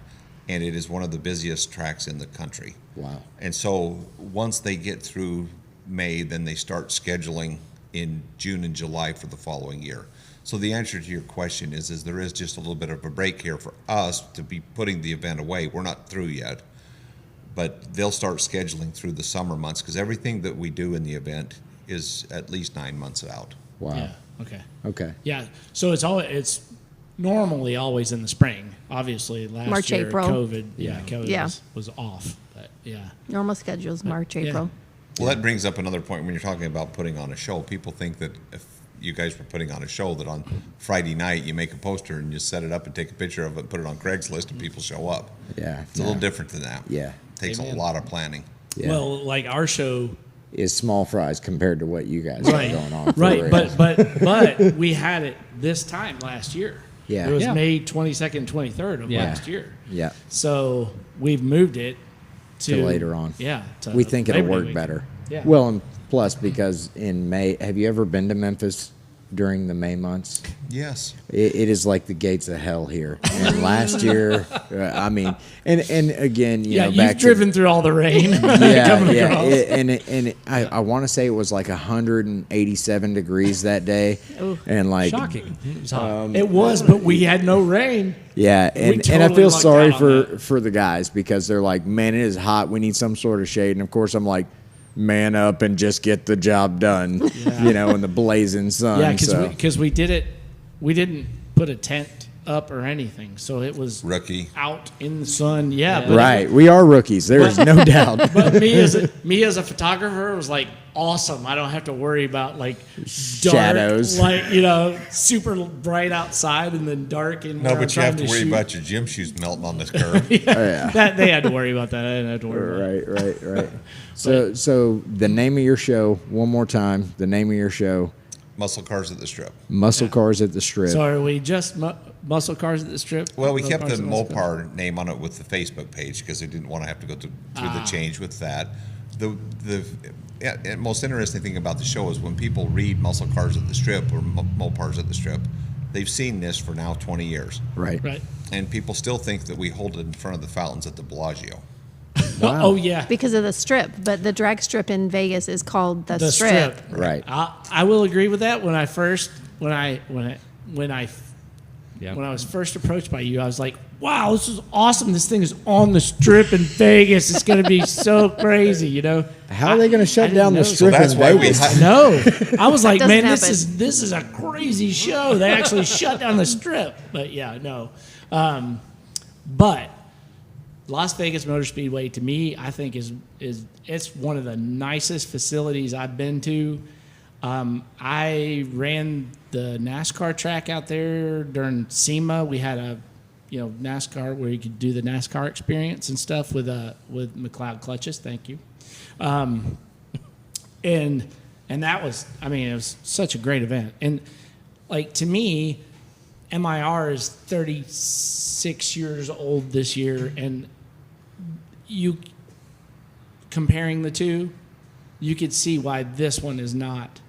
and it is one of the busiest tracks in the country. Wow. And so once they get through May, then they start scheduling in June and July for the following year. So the answer to your question is there is just a little bit of a break here for us to be putting the event away. We're not through yet, but they'll start scheduling through the summer months because everything that we do in the event is at least 9 months out. Wow. Yeah. Okay. Okay. Yeah. So it's normally always in the spring. Obviously, last March, year April. COVID. Yeah. COVID Yeah. was off. But yeah. Normal schedules March, April. Well, that brings up another point when you're talking about putting on a show. People think that if you guys were putting on a show, that on Friday night you make a poster and you set it up and take a picture of it and put it on Craigslist and people show up. Yeah. It's a little different than that. Yeah. Takes Amen. a lot of planning. Yeah. Well, like our show. Is small fries compared to what you guys Right. have going on. for Right. real. But we had it this time last year. Yeah. It was Yeah. May 22nd, 23rd of Yeah. last year. Yeah. So we've moved it to later on. Yeah. to We think it'll Labor Day work weekend. better. Yeah. Well, and plus because in May, have you ever been to Memphis during the May months? Yes. It is like the gates of hell here. And last year, I mean, and again, you Yeah, know, you've back driven through all the rain. yeah, coming yeah, across. I want to say it was like 187 degrees that day, and like Shocking. It was hot. It was, but we had no rain. Yeah, and I totally feel lucked sorry out on for the guys because they're like, man, it is hot. We need some sort of shade, and of course, I'm like, man up and just get the job done, you know, in the blazing sun. Yeah, so. because we did it. We didn't put a tent up or anything, so it was Rookie. out in the sun. Yeah, but Right, we are rookies. There is no doubt. But me as a photographer was like awesome. I don't have to worry about like dark, Shadows. like super bright outside and then dark. And No, but you have to worry about your gym shoes melting on this curve. that. They had to worry about that. I didn't have to worry about it. Right. So the name of your show, one more time. The name of your show, Muscle Cars at the Strip. Muscle Cars at the Strip. So are we just muscle cars at the strip? Well, we kept Cars the at Muscle Cars? Mopar name on it with the Facebook page because they didn't want to have to go through the change with that. The most interesting thing about the show is when people read Muscle Cars at the Strip or Mopars at the Strip, they've seen this for now 20 years. Right. Right. And people still think that we hold it in front of the fountains at the Bellagio. Wow. Oh yeah. Because of the strip, but the drag strip in Vegas is called the, The strip. strip. Right. I will agree with that. When I was first approached by you, I was like, "Wow, this is awesome! This thing is on the strip in Vegas. It's going to be so crazy, you know." How are they going to shut I didn't down the know. strip So that's in why we Vegas? No, I was like, Doesn't "Man, happen. this is a crazy show." They actually shut down the strip, but yeah, no. But Las Vegas Motor Speedway, to me, I think is it's one of the nicest facilities I've been to. I ran the NASCAR track out there during SEMA. We had a NASCAR where you could do the NASCAR experience and stuff with McLeod clutches. Thank you. And that was, it was such a great event. And like to me, MIR is 36 years old this year, and you comparing the two, you could see why this one is not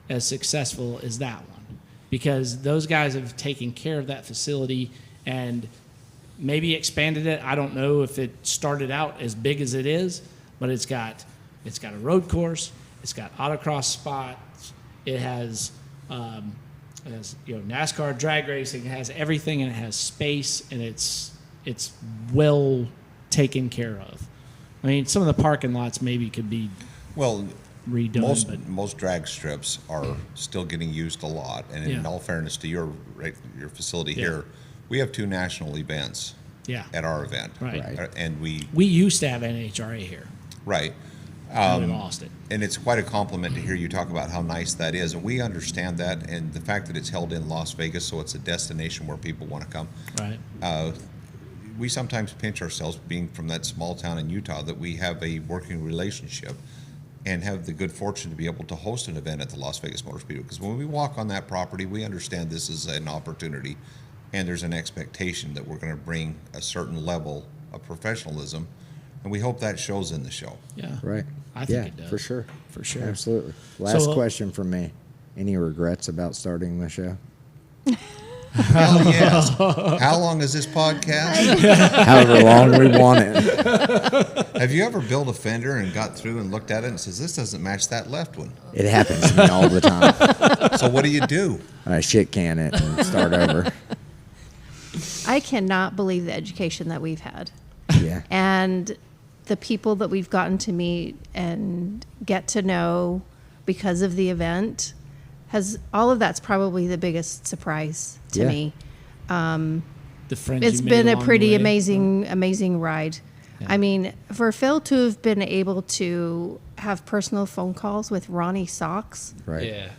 as successful as that one, because those guys have taken care of that facility and maybe expanded it. I don't know if it started out as big as it is, but it's got a road course, it's got autocross spots, it has NASCAR drag racing, it has everything, and it has space, and it's well taken care of. I mean, some of the parking lots maybe could be Well, redone, most drag strips are still getting used a lot. And in Yeah. all fairness to your facility Yeah. here, we have 2 national events yeah. at our event. Right. And we used to have NHRA here. right. We lost it. And it's quite a compliment to hear you talk about how nice that is. And we understand that. And the fact that it's held in Las Vegas, so it's a destination where people want to come. Right. We sometimes pinch ourselves, being from that small town in Utah, that we have a working relationship. and have the good fortune to be able to host an event at the Las Vegas Motor Speedway. Because when we walk on that property, we understand this is an opportunity, and there's an expectation that we're going to bring a certain level of professionalism, and we hope that shows in the show. Yeah. Right. I think it does. For sure. For sure. Absolutely. Last So, question from me. Any regrets about starting the show? Hell yes. How long is this podcast? However long we want it. Have you ever built a fender and got through and looked at it and says, this doesn't match that left one? It happens to me all the time. So what do? I shit can it and start over. I cannot believe the education that we've had. Yeah. And the people that we've gotten to meet and get to know because of the event all of that's probably the biggest surprise to Yeah. me. The friends It's you made been a along the pretty way. amazing ride. Yeah. I mean, for Phil to have been able to have personal phone calls with Ronnie Socks Right. Yeah.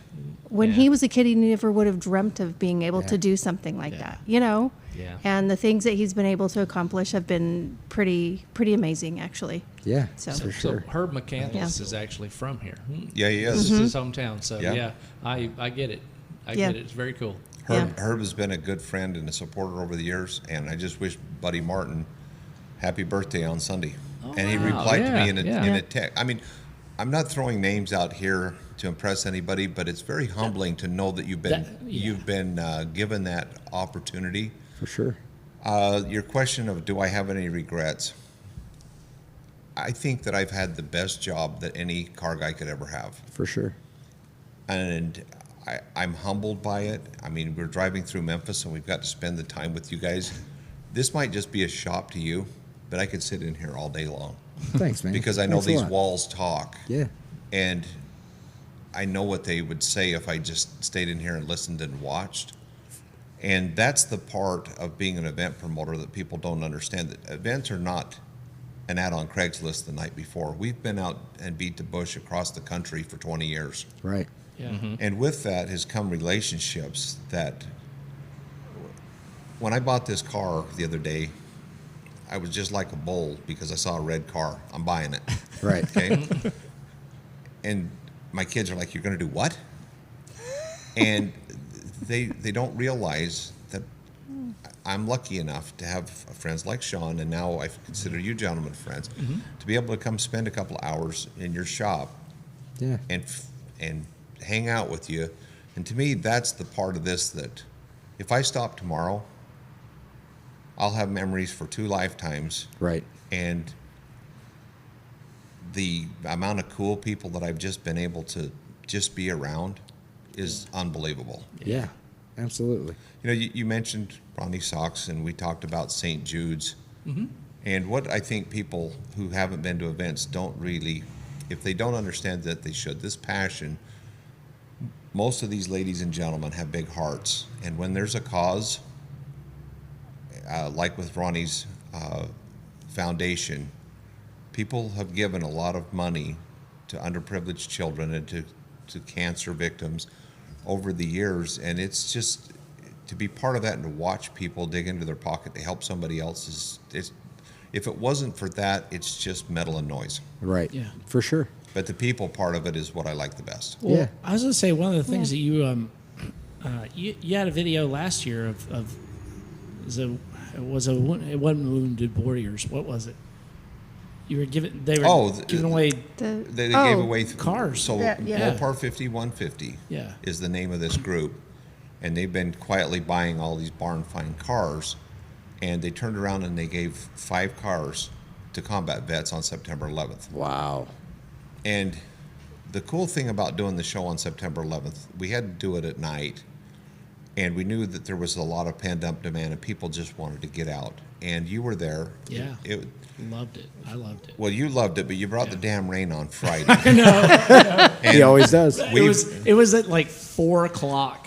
when Yeah. he was a kid, he never would have dreamt of being able Yeah. to do something like Yeah. that, you know? Yeah. And the things that he's been able to accomplish have been pretty amazing, actually. Yeah. So- For sure. So Herb McCandless Yeah. is actually from here. Yeah, he This is. is his hometown. So Yeah. yeah, I get it. I Yeah. get it. It's very cool. Herb has been a good friend and a supporter over the years, and I just wish Buddy Martin happy birthday on Sunday. And he wow. replied to me Yeah, in a, yeah. in a text. I mean, I'm not throwing names out here to impress anybody, but it's very humbling to know that you've been given that opportunity. For sure. Your question of do I have any regrets? I think that I've had the best job that any car guy could ever have. For sure. And I'm humbled by it. I mean, we're driving through Memphis and we've got to spend the time with you guys. This might just be a shop to you, but I could sit in here all day long Thanks, man. because I know Thanks a these lot. walls talk. Yeah. And I know what they would say if I just stayed in here and listened and watched. And that's the part of being an event promoter that people don't understand. That events are not an ad on Craigslist the night before. We've been out and beat the bush across the country for 20 years. Right. Yeah. And with that has come relationships that when I bought this car the other day, I was just like a bull because I saw a red car. I'm buying it. Right. Okay. And my kids are like, you're going to do what? And they don't realize that I'm lucky enough to have friends like Shawn, and now I consider you gentlemen friends, to be able to come spend a couple of hours in your shop Yeah. and hang out with you. And to me, that's the part of this that if I stop tomorrow, I'll have memories for 2 lifetimes. Right. And the amount of cool people that I've just been able to just be around is unbelievable. Yeah. Absolutely. You know, you mentioned Ronnie Socks, and we talked about St. Jude's. And what I think people who haven't been to events don't really, if they don't understand that they should, this passion, most of these ladies and gentlemen have big hearts. And when there's a cause, like with Ronnie's foundation, people have given a lot of money to underprivileged children and to cancer victims over the years, and it's just to be part of that and to watch people dig into their pocket to help somebody else if it wasn't for that, it's just metal and noise. Right. Yeah. For sure. But the people part of it is what I like the best. Well, Yeah. I was going to say one of the things that you had a video last year of it wasn't Wounded Warriors. What was it? You were giving giving away. They gave away cars. So Yeah. Mopar 5150 Yeah. is the name of this group, and they've been quietly buying all these barn find cars, and they turned around and they gave 5 cars to combat vets on September 11th. Wow. And the cool thing about doing the show on September 11th, we had to do it at night, and we knew that there was a lot of pent-up demand and people just wanted to get out. And you were there. Yeah. Loved it. I loved it. Well, you loved it, but you brought the damn rain on Friday. He always does. It was at like 4:00.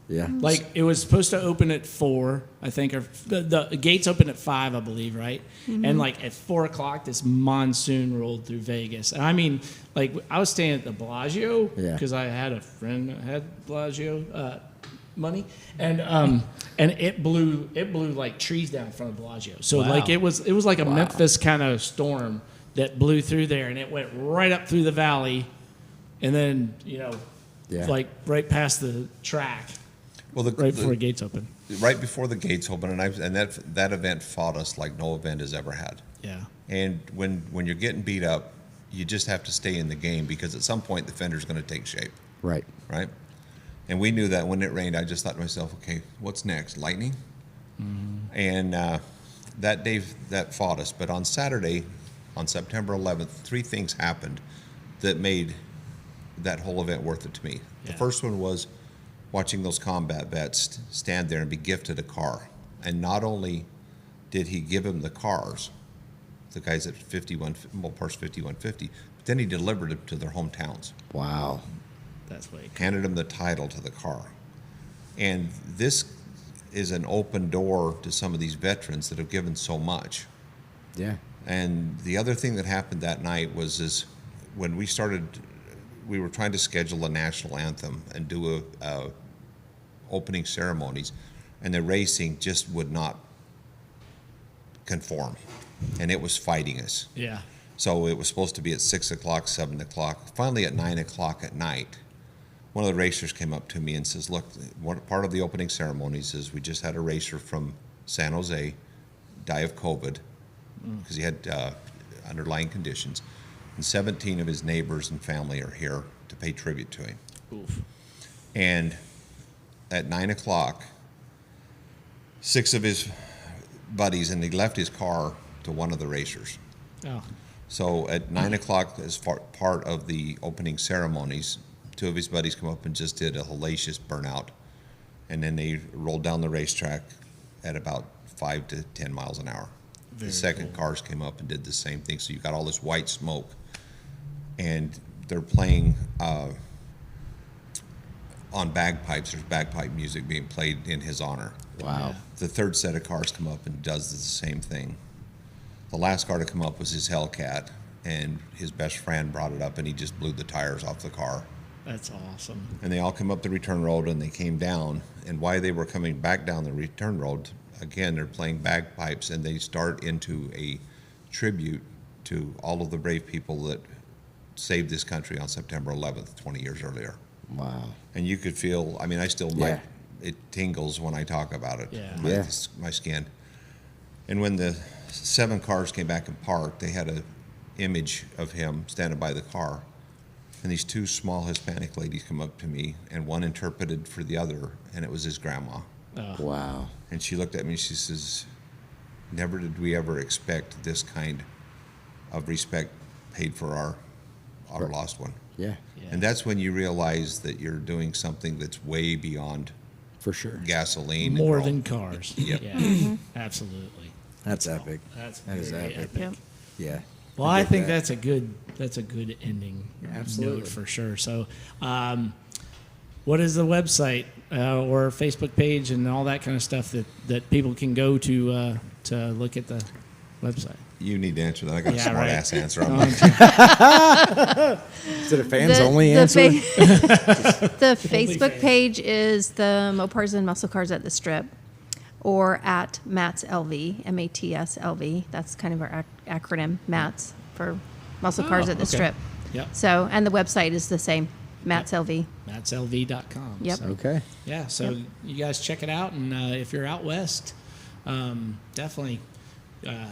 Yeah. Like it was supposed to open at 4, I think, or the gates open at 5, I believe, right? And like at 4:00, this monsoon rolled through Vegas. And I mean, like I was staying at the Bellagio Yeah. because I had a friend that had Bellagio money, and it blew like trees down in front of Bellagio. So Wow. like it was like a Memphis kind of storm that blew through there, and it went right up through the valley, and then Yeah. like right past the track, Well, right before the gates open. right before the gates open, and that event fought us like no event has ever had. Yeah. And when you're getting beat up, you just have to stay in the game, because at some point the fender's going to take shape, Right. right? And we knew that when it rained. I just thought to myself, okay, what's next? Lightning? And that day, that fought us. But on Saturday, on September 11th, 3 things happened that made that whole event worth it to me. The Yeah. first one was watching those combat vets stand there and be gifted a car. And not only did he give them the cars, the guys at Mopar's 5150, but then he delivered them to their hometowns, Wow. That's way cool. handed them the title to the car. And this is an open door to some of these veterans that have given so much. Yeah. And the other thing that happened that night was when we were trying to schedule a national anthem and do a opening ceremonies, and the racing just would not conform, and it was fighting us. Yeah. So it was supposed to be at 6 o'clock, 7 o'clock. Finally, at 9 o'clock at night, one of the racers came up to me and says, look, part of the opening ceremonies is we just had a racer from San Jose die of COVID because he had underlying conditions. And 17 of his neighbors and family are here to pay tribute to him. Oof. And at 9 o'clock, 6 of his buddies, and he left his car to one of the racers. Oh. So at 9 o'clock, as part of the opening ceremonies, 2 of his buddies come up and just did a hellacious burnout. And then they rolled down the racetrack at about 5 to 10 miles an hour. Very The second cool. cars came up and did the same thing. So you got all this white smoke. And they're playing on bagpipes. There's bagpipe music being played in his honor. Wow. Yeah. The third set of cars come up and does the same thing. The last car to come up was his Hellcat, and his best friend brought it up, and he just blew the tires off the car. That's awesome. And they all come up the return road, and they came down. And while they were coming back down the return road, again, they're playing bagpipes, and they start into a tribute to all of the brave people that saved this country on September 11th, 20 years earlier. Wow. And you could feel, I mean, I still Yeah. it tingles when I talk about it. Yeah. Yeah. My skin. And when the 7 cars came back and parked, they had an image of him standing by the car. And these 2 small Hispanic ladies come up to me, and one interpreted for the other, and it was his grandma. Wow. And she looked at me and she says, never did we ever expect this kind of respect paid for our Right. lost one. Yeah. Yeah. And that's when you realize that you're doing something that's way beyond For sure. gasoline. More and than cars. Yep. Yeah. Absolutely. That's epic. That is very epic. Yep. Yeah. Well, I dig think that. that's a good ending Absolutely. note for sure. So, what is the website or Facebook page and all that kind of stuff that people can go to look at the website? You need to answer that. I got Yeah, a smart right. ass answer. No, I'm I'm like, Is it a fans The- only the answer? The Facebook fan. page is the Mopars and Musclecars at the Strip, or at Matt's LV, MATS LV. That's kind of our acronym, Matt's, for Musclecars at the okay. Strip. Yep. So, and the website is the same, Matt's LV. MattsLV.com. Yep. So, Okay. yeah, so you guys check it out, and if you're out west, definitely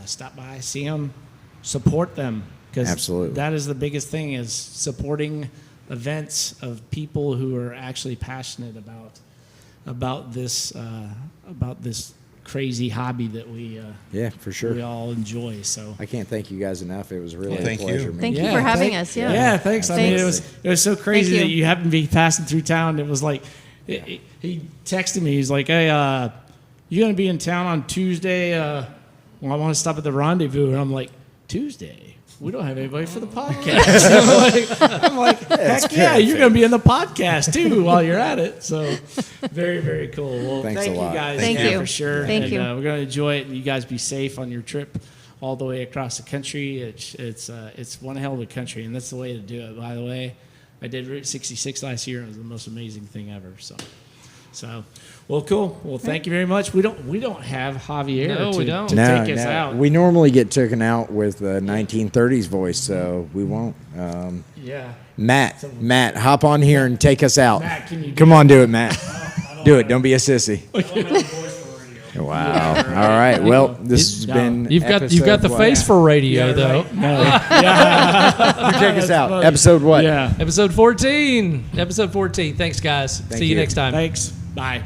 stop by, see them, support them, because Absolutely. that is the biggest thing, is supporting events of people who are actually passionate about this crazy hobby that we Yeah, for sure. we all enjoy. So I can't thank you guys enough. It was really Well, a thank you. pleasure. man. Thank you for having us. Yeah. Yeah, thanks. I mean, Thanks. it was so crazy Thank that you. you happened to be passing through town. It was like he texted me. He's like, "Hey, you gonna be in town on Tuesday? Well, I want to stop at the rendezvous." And I'm like, "Tuesday? We don't have anybody for the podcast." I'm like, "Heck yeah, you're gonna be in the podcast too while you're at it." So, very, very cool. Well, Thanks thank a lot. you guys. Thank yeah, you. for sure. Thank and, you. we're gonna enjoy it, and you guys be safe on your trip all the way across the country. It's one hell of a country, and that's the way to do it. By the way, I did Route 66 last year. It was the most amazing thing ever. So, So, well, cool. Well, thank you very much. We don't have Javier No, to, we don't. to No, take us no. out. We normally get taken out with the 1930s voice, so we won't. Yeah. Matt, hop on here and take us out. Matt, can you do Come on, do it, Matt. Do it. Don't be a sissy. I don't have a voice for radio. Wow. All right. Well, this has No. been. You've got the episode face what? for radio Yeah, though. right. No. Yeah. You take us out. funny. Episode what? Yeah. Episode 14. Episode 14. Thanks, guys. See you you. next time. Thanks. Bye.